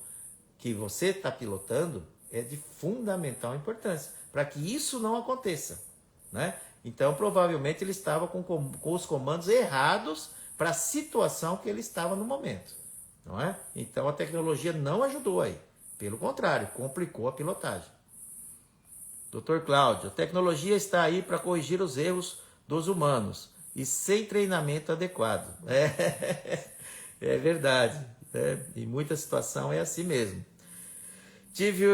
que você está pilotando é de fundamental importância para que isso não aconteça, né? Então provavelmente ele estava com os comandos errados para a situação que ele estava no momento, não é? Então a tecnologia não ajudou aí. Pelo contrário, complicou a pilotagem. Dr. Cláudio, a tecnologia está aí para corrigir os erros dos humanos. e sem treinamento adequado. É verdade. Em muita situação é assim mesmo. Tive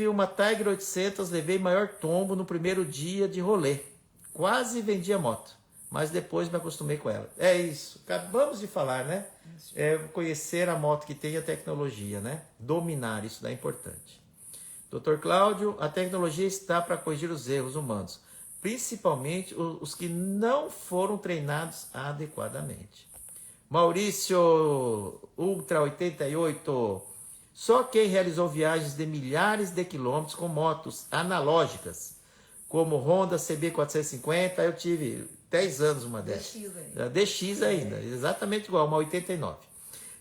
uma Tiger 800, levei maior tombo no primeiro dia de rolê. Quase vendi a moto, mas depois me acostumei com ela. É isso, acabamos de falar, né? Conhecer a moto que tem a tecnologia, né? Dominar, isso é importante. Dr. Cláudio, a tecnologia está para corrigir os erros humanos, principalmente os que não foram treinados adequadamente. Maurício Ultra 88, só quem realizou viagens de milhares de quilômetros com motos analógicas, como Honda CB450, eu tive 10 anos uma dessas. DX ainda, exatamente igual, uma 89.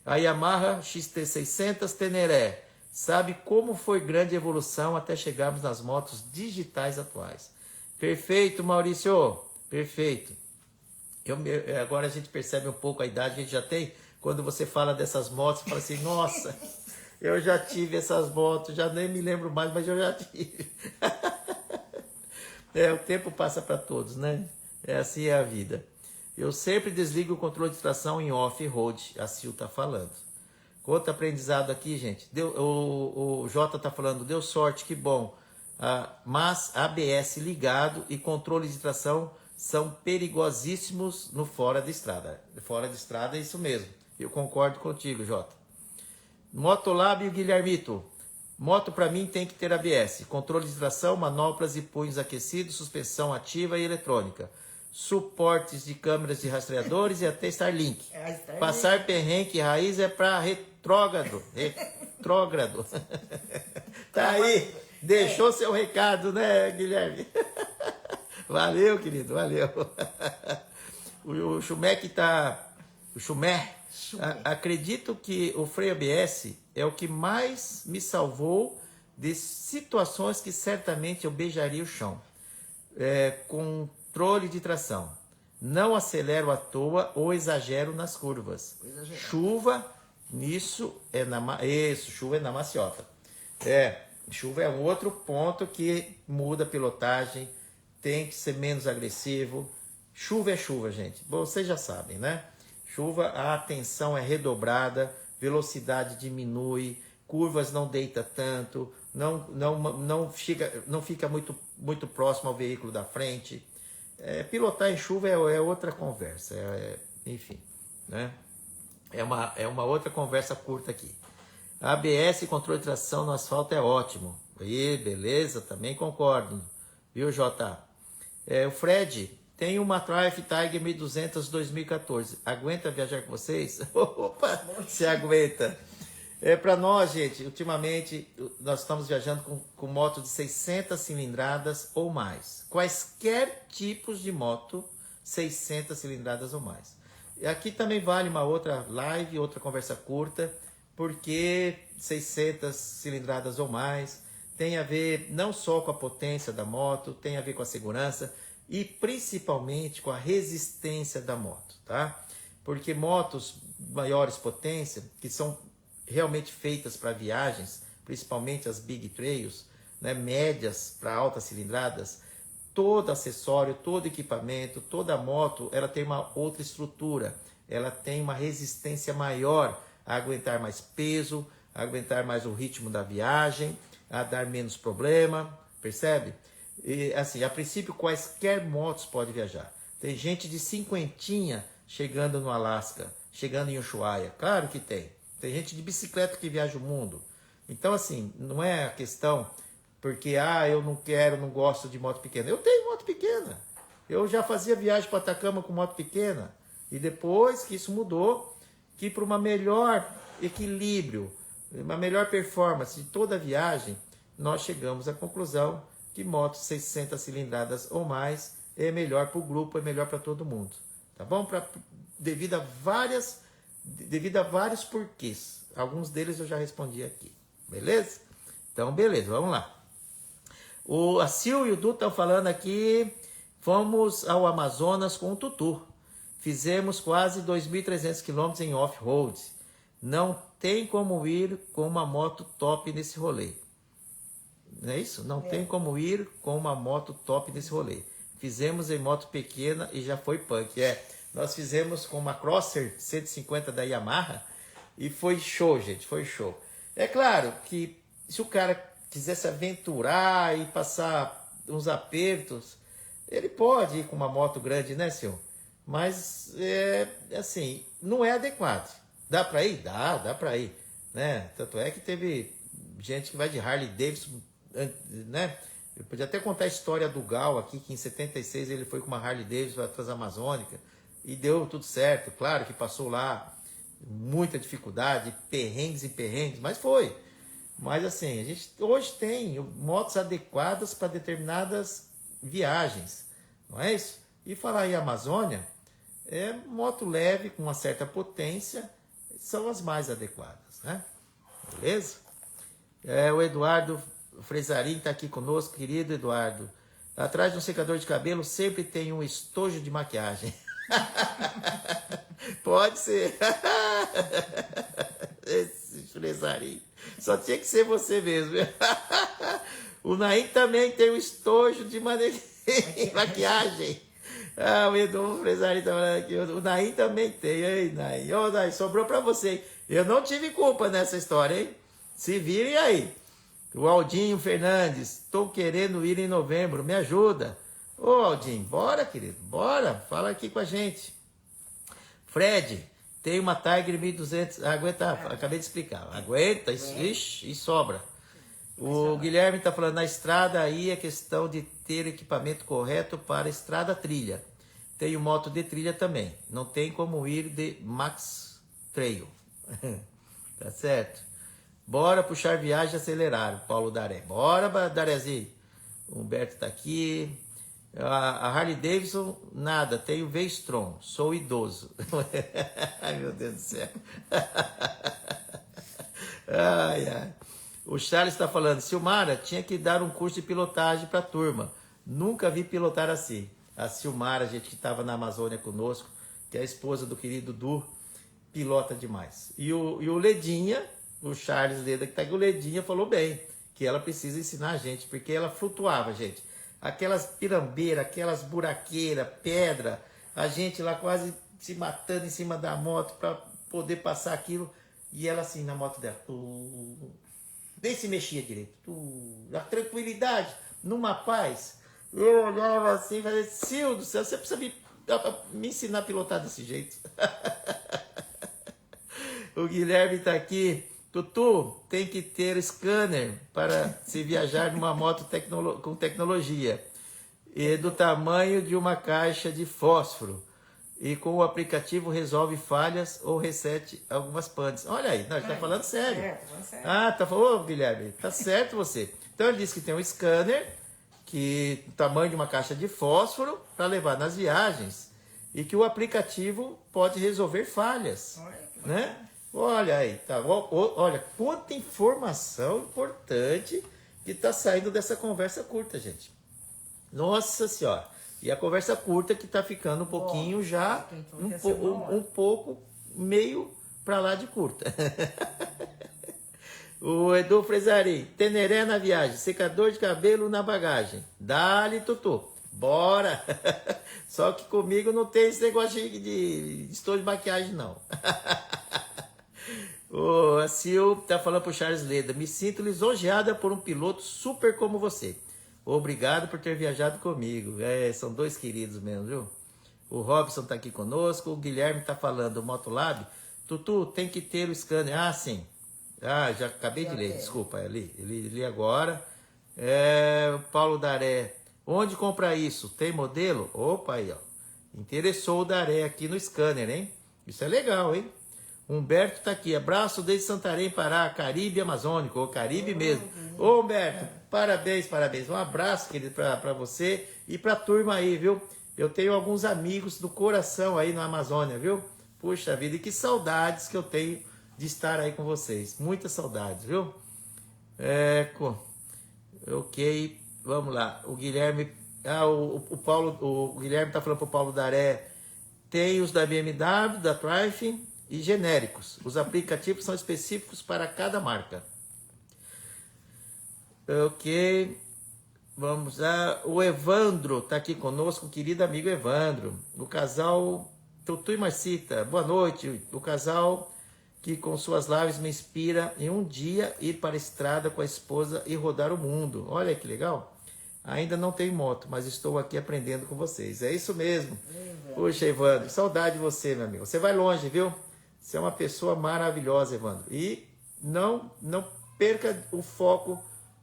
A Yamaha XT600 Teneré, sabe como foi grande a evolução até chegarmos nas motos digitais atuais. Perfeito, Maurício, perfeito. Agora a gente percebe um pouco a idade que a gente já tem, quando você fala dessas motos, você fala assim, nossa, eu já tive essas motos, já nem me lembro mais, mas eu já tive. O tempo passa para todos, né? Assim é a vida. Eu sempre desligo o controle de tração em off-road, a Sil está falando. Outro aprendizado aqui, gente. O Jota está falando, deu sorte, que bom. Mas ABS ligado e controle de tração são perigosíssimos no fora de estrada. Fora de estrada é isso mesmo. Eu concordo contigo, Jota. Motolab e Guilhermito. Moto para mim tem que ter ABS. Controle de tração, manoplas e punhos aquecidos, suspensão ativa e eletrônica. Suportes de câmeras de rastreadores e até Starlink. Passar perrengue raiz é para retrógrado. Retrógrado. Tá aí. Deixou seu recado, né, Guilherme? Valeu, querido, valeu. O Schumec tá... O Schumer, acredito que o freio ABS é o que mais me salvou de situações que certamente eu beijaria o chão. Controle de tração. Não acelero à toa ou exagero nas curvas. Chuva, nisso chuva é na maciota. Chuva é um outro ponto que muda a pilotagem, tem que ser menos agressivo. Chuva é chuva, gente. Bom, vocês já sabem, né? Chuva, a atenção é redobrada, velocidade diminui, curvas não deita tanto, não fica muito próximo ao veículo da frente. Pilotar em chuva é outra conversa, enfim, né? É uma outra conversa curta aqui. ABS e controle de tração no asfalto é ótimo. Aí, beleza, também concordo. Viu, Jota? O Fred, tem uma Triumph Tiger 1200 2014. Aguenta viajar com vocês? Opa, você aguenta. Para nós, gente, ultimamente, nós estamos viajando com moto de 600 cilindradas ou mais. Quaisquer tipos de moto, 600 cilindradas ou mais. E aqui também vale uma outra live, outra conversa curta, porque 600 cilindradas ou mais tem a ver não só com a potência da moto, tem a ver com a segurança e principalmente com a resistência da moto, tá? Porque motos maiores potência, que são realmente feitas para viagens, principalmente as big trails, né, médias para altas cilindradas, todo acessório, todo equipamento, toda moto, ela tem uma outra estrutura, ela tem uma resistência maior a aguentar mais peso, a aguentar mais o ritmo da viagem, a dar menos problema, percebe? E assim, a princípio quaisquer motos pode viajar. Tem gente de cinquentinha chegando no Alasca, chegando em Ushuaia, claro que tem. Tem gente de bicicleta que viaja o mundo. Então assim, não é a questão porque eu não gosto de moto pequena. Eu tenho moto pequena. Eu já fazia viagem para Atacama com moto pequena. E depois que isso mudou, que para uma melhor equilíbrio, uma melhor performance de toda a viagem, nós chegamos à conclusão que motos 600 cilindradas ou mais é melhor para o grupo, é melhor para todo mundo. Tá bom? Devido a vários porquês. Alguns deles eu já respondi aqui. Beleza? Então, beleza, vamos lá. A Sil e o Du estão falando aqui, fomos ao Amazonas com o Tutu. Fizemos quase 2.300 km em off-road. Não tem como ir com uma moto top nesse rolê. Não é isso? Não tem como ir com uma moto top nesse rolê. fizemos em moto pequena e já foi punk. Nós fizemos com uma Crosser 150 da Yamaha e foi show, gente, foi show. É claro que se o cara quisesse aventurar e passar uns apertos, ele pode ir com uma moto grande, né, senhor? Mas, assim, não é adequado. Dá pra ir? Dá pra ir, né? Tanto é que teve gente que vai de Harley Davidson, né? Eu podia até contar a história do Gal aqui, que em 76 ele foi com uma Harley Davidson para a Transamazônica e deu tudo certo. Claro que passou lá muita dificuldade, perrengues e perrengues, mas foi. Mas assim, a gente hoje tem motos adequadas para determinadas viagens, não é isso? E falar em Amazônia, moto leve com uma certa potência são as mais adequadas, né? Beleza? O Eduardo Fresarim está aqui conosco, querido Eduardo. Atrás de um secador de cabelo sempre tem um estojo de maquiagem. Pode ser. Esse Fresarim. Só tinha que ser você mesmo. O Naim também tem um estojo de maquiagem. O Edu Fresarim está falando aqui. O Naim também tem. Ei, Naim. Ô, Naim, sobrou para você, hein? Eu não tive culpa nessa história, hein? Se virem aí. O Aldinho Fernandes, estou querendo ir em novembro, me ajuda. Ô Aldinho, bora, querido, bora, fala aqui com a gente. Fred, tem uma Tiger 1200, aguenta, acabei de explicar, aguenta, ixi, e sobra. O Guilherme está falando, na estrada aí é questão de ter equipamento correto para estrada trilha. Tenho moto de trilha também, não tem como ir de Max Trail. Tá certo? Bora puxar viagem e acelerar, Paulo Daré. Bora, Darezinho. O Humberto tá aqui. A Harley Davidson, nada. Tenho V-Strom. Sou idoso. Ai, meu Deus do céu. Ai, ai. O Charles está falando, Silmara, tinha que dar um curso de pilotagem para a turma. Nunca vi pilotar assim. A Silmara, a gente que estava na Amazônia conosco, que é a esposa do querido Du, pilota demais. E o Ledinha... O Charles Leda, que tá aqui, o Ledinha, falou bem, que ela precisa ensinar a gente, porque ela flutuava, gente. Aquelas pirambeiras, aquelas buraqueiras, pedra, a gente lá quase se matando em cima da moto para poder passar aquilo, e ela assim, na moto dela, nem se mexia direito, a tranquilidade, numa paz. Eu olhava assim e falei, Sil do céu, você precisa me ensinar a pilotar desse jeito. O Guilherme tá aqui. Tutu, tem que ter scanner para se viajar numa moto com tecnologia e do tamanho de uma caixa de fósforo e com o aplicativo resolve falhas ou reset algumas panes. Olha aí, nós está falando sério. Tá falando, Guilherme, tá certo você. Então ele disse que tem um scanner que do tamanho de uma caixa de fósforo para levar nas viagens e que o aplicativo pode resolver falhas, né? Olha aí, tá? Olha, quanta informação importante que está saindo dessa conversa curta, gente. Nossa Senhora. E a conversa curta que está ficando um pouquinho já, um pouco meio para lá de curta. O Edu Fresarim, Teneré na viagem, secador de cabelo na bagagem. Dá-lhe, Tutu. Bora! Só que comigo não tem esse negócio de estojo de maquiagem, não. A Sil tá falando pro Charles Leda, me sinto lisonjeada por um piloto super como você. Obrigado por ter viajado comigo. São dois queridos mesmo, viu? O Robson tá aqui conosco, o Guilherme tá falando, o Motolab. Tutu, tem que ter o scanner. Ah, sim. Já acabei de ler, desculpa, li agora. O Paulo Daré, onde comprar isso? Tem modelo? Opa, aí, ó. Interessou o Daré aqui no scanner, hein? Isso é legal, hein? Humberto tá aqui, abraço desde Santarém, Pará, Caribe Amazônico, ou Caribe mesmo. Ô Humberto, parabéns. Um abraço, querido, pra você e pra turma aí, viu? Eu tenho alguns amigos do coração aí na Amazônia, viu? Puxa vida, e que saudades que eu tenho de estar aí com vocês. Muitas saudades, viu? Ok, vamos lá. O Guilherme, o Guilherme tá falando pro Paulo Daré, tem os da BMW, da Triumph, e genéricos. Os aplicativos são específicos para cada marca. Ok. Vamos lá. O Evandro está aqui conosco, querido amigo Evandro. O casal Tutu e Marcita, boa noite. O casal que com suas lives me inspira em um dia ir para a estrada com a esposa e rodar o mundo. Olha que legal. Ainda não tenho moto, mas estou aqui aprendendo com vocês. É isso mesmo. Puxa, Evandro, saudade de você, meu amigo. Você vai longe, viu? Você é uma pessoa maravilhosa, Evandro. E não perca o foco,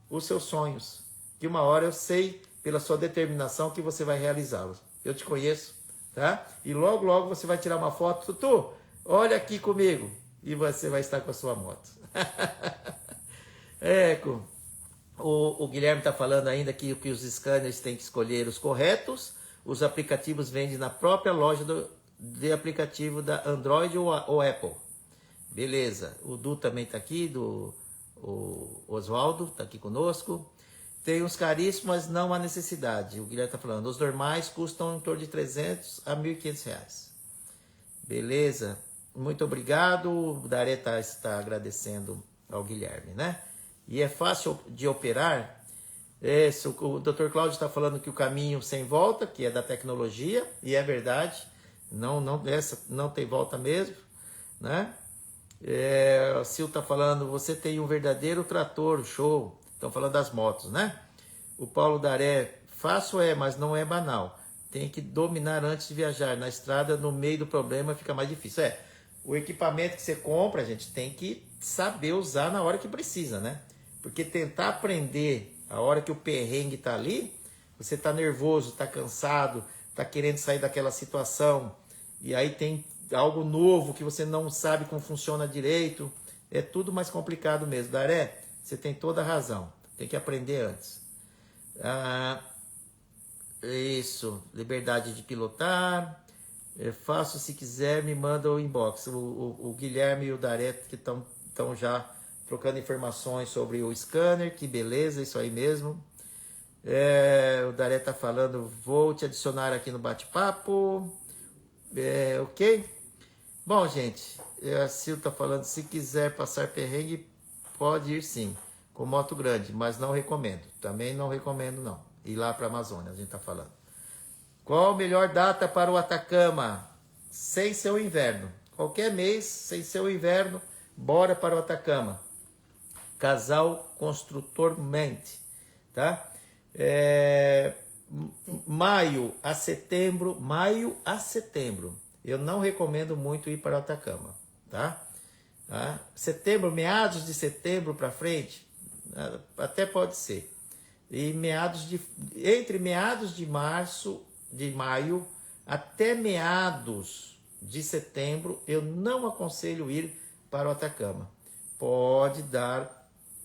os seus sonhos. Que uma hora eu sei, pela sua determinação, que você vai realizá-los. Eu te conheço, tá? E logo, logo você vai tirar uma foto. Tutu, olha aqui comigo. E você vai estar com a sua moto. O Guilherme está falando ainda que os scanners têm que escolher os corretos. Os aplicativos vendem na própria loja de aplicativo da Android ou Apple. Beleza. O Du também está aqui, o Oswaldo está aqui conosco. Tem uns caríssimos, mas não há necessidade. O Guilherme está falando. Os normais custam em torno de 300 a 1.500 reais. Beleza. Muito obrigado. O Daré está agradecendo ao Guilherme, né? E é fácil de operar. O Dr. Cláudio está falando que o caminho sem volta, que é da tecnologia, e é verdade. Não tem volta mesmo, né? O Sil está falando, você tem um verdadeiro trator, show. Estão falando das motos, né? O Paulo Daré, fácil mas não é banal. Tem que dominar antes de viajar. Na estrada, no meio do problema, fica mais difícil. O equipamento que você compra, a gente tem que saber usar na hora que precisa, né? Porque tentar aprender a hora que o perrengue está ali, você está nervoso, está cansado, está querendo sair daquela situação, e aí tem algo novo que você não sabe como funciona direito, é tudo mais complicado mesmo. Daré, você tem toda a razão, tem que aprender antes. Isso, liberdade de pilotar, faço se quiser, me manda o inbox. O Guilherme e o Daré que estão já trocando informações sobre o scanner, que beleza, isso aí mesmo. O Daré está falando, vou te adicionar aqui no bate-papo. Ok? Bom, gente, a Sil está falando, se quiser passar perrengue, pode ir sim, com moto grande, mas não recomendo. Também não recomendo, não. Ir lá para a Amazônia, a gente está falando. Qual a melhor data para o Atacama? Sem ser o inverno. Qualquer mês, sem ser o inverno, bora para o Atacama. Casal Construtor Mente, tá? Maio a setembro, eu não recomendo muito ir para o Atacama, tá? Setembro, meados de setembro para frente, até pode ser. E entre meados de maio até meados de setembro, eu não aconselho ir para o Atacama. Pode dar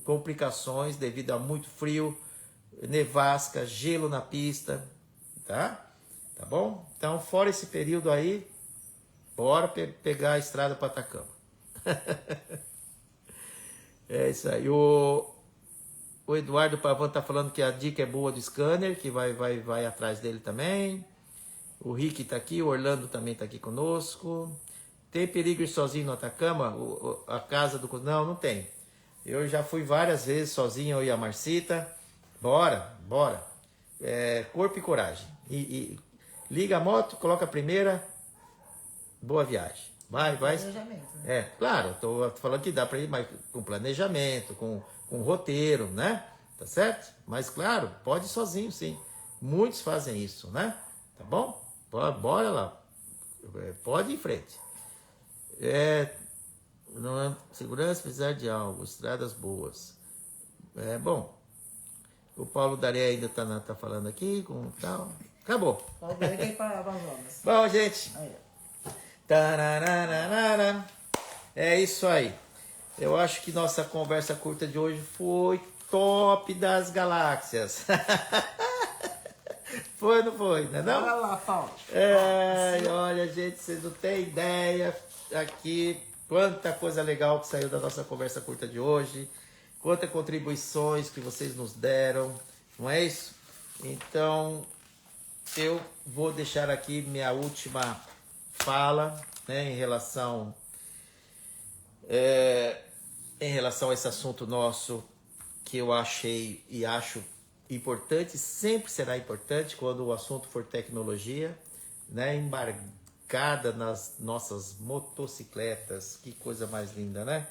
complicações devido a muito frio, nevasca, gelo na pista, tá? Tá bom? Então, fora esse período aí, bora pegar a estrada para Atacama. É isso aí. O Eduardo Pavan tá falando que a dica é boa do scanner, que vai atrás dele também. O Rick tá aqui, o Orlando também tá aqui conosco. Tem perigo ir sozinho no Atacama? A casa do... Não tem. Eu já fui várias vezes sozinho, eu e a Marcita. Bora. Corpo e coragem. E liga a moto, coloca a primeira. Boa viagem. Vai. Planejamento, né? Claro, tô falando que dá para ir mas com planejamento, com roteiro, né? Tá certo? Mas claro, pode ir sozinho, sim. Muitos fazem isso, né? Tá bom? Bora lá. Pode ir em frente. Não é segurança, precisar de algo, estradas boas. Bom. O Paulo Daré ainda tá falando aqui com tal. Acabou. Paulo Daré quer ir para Amazonas. Bom, gente. Aí, Tarararara. É isso aí. Eu acho que nossa conversa curta de hoje foi top das galáxias. Foi, não foi? Não é não? Bora lá, Paulo. Olha, gente, vocês não têm ideia aqui quanta coisa legal que saiu da nossa conversa curta de hoje, quantas contribuições que vocês nos deram, não é isso? Então, eu vou deixar aqui minha última fala, né, em relação a esse assunto nosso que eu achei e acho importante, sempre será importante quando o assunto for tecnologia, né? Embarcada nas nossas motocicletas, que coisa mais linda, né?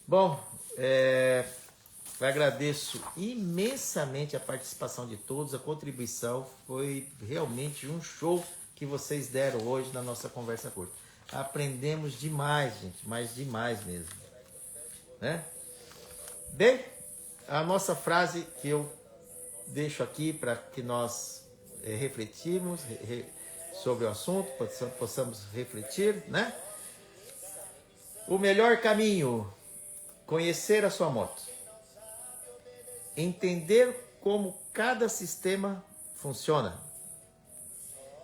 Bom, eu agradeço imensamente a participação de todos, a contribuição, foi realmente um show que vocês deram hoje na nossa conversa curta. Aprendemos demais, gente, mas demais mesmo, né? Bem, a nossa frase que eu deixo aqui para que nós refletirmos sobre o assunto, possamos refletir, né? O melhor caminho, conhecer a sua moto. Entender como cada sistema funciona.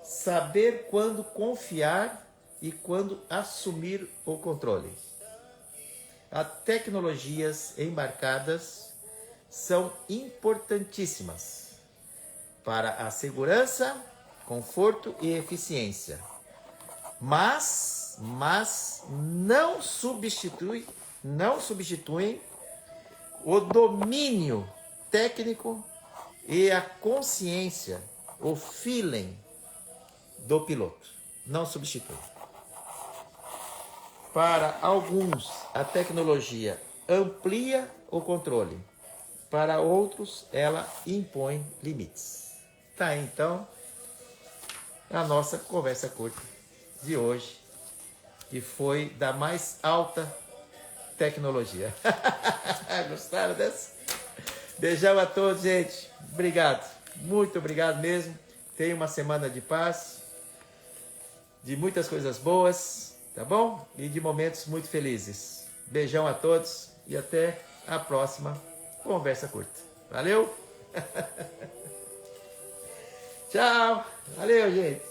Saber quando confiar e quando assumir o controle. As tecnologias embarcadas são importantíssimas para a segurança, conforto e eficiência. Mas não substituem o domínio técnico e a consciência, o feeling do piloto. Não substitui. Para alguns, a tecnologia amplia o controle. Para outros, ela impõe limites. Tá aí, então, a nossa conversa curta de hoje, que foi da mais alta tecnologia. Gostaram dessa? Beijão a todos, gente. Obrigado. Muito obrigado mesmo. Tenha uma semana de paz, de muitas coisas boas, tá bom? E de momentos muito felizes. Beijão a todos e até a próxima conversa curta. Valeu? Tchau. Valeu, gente.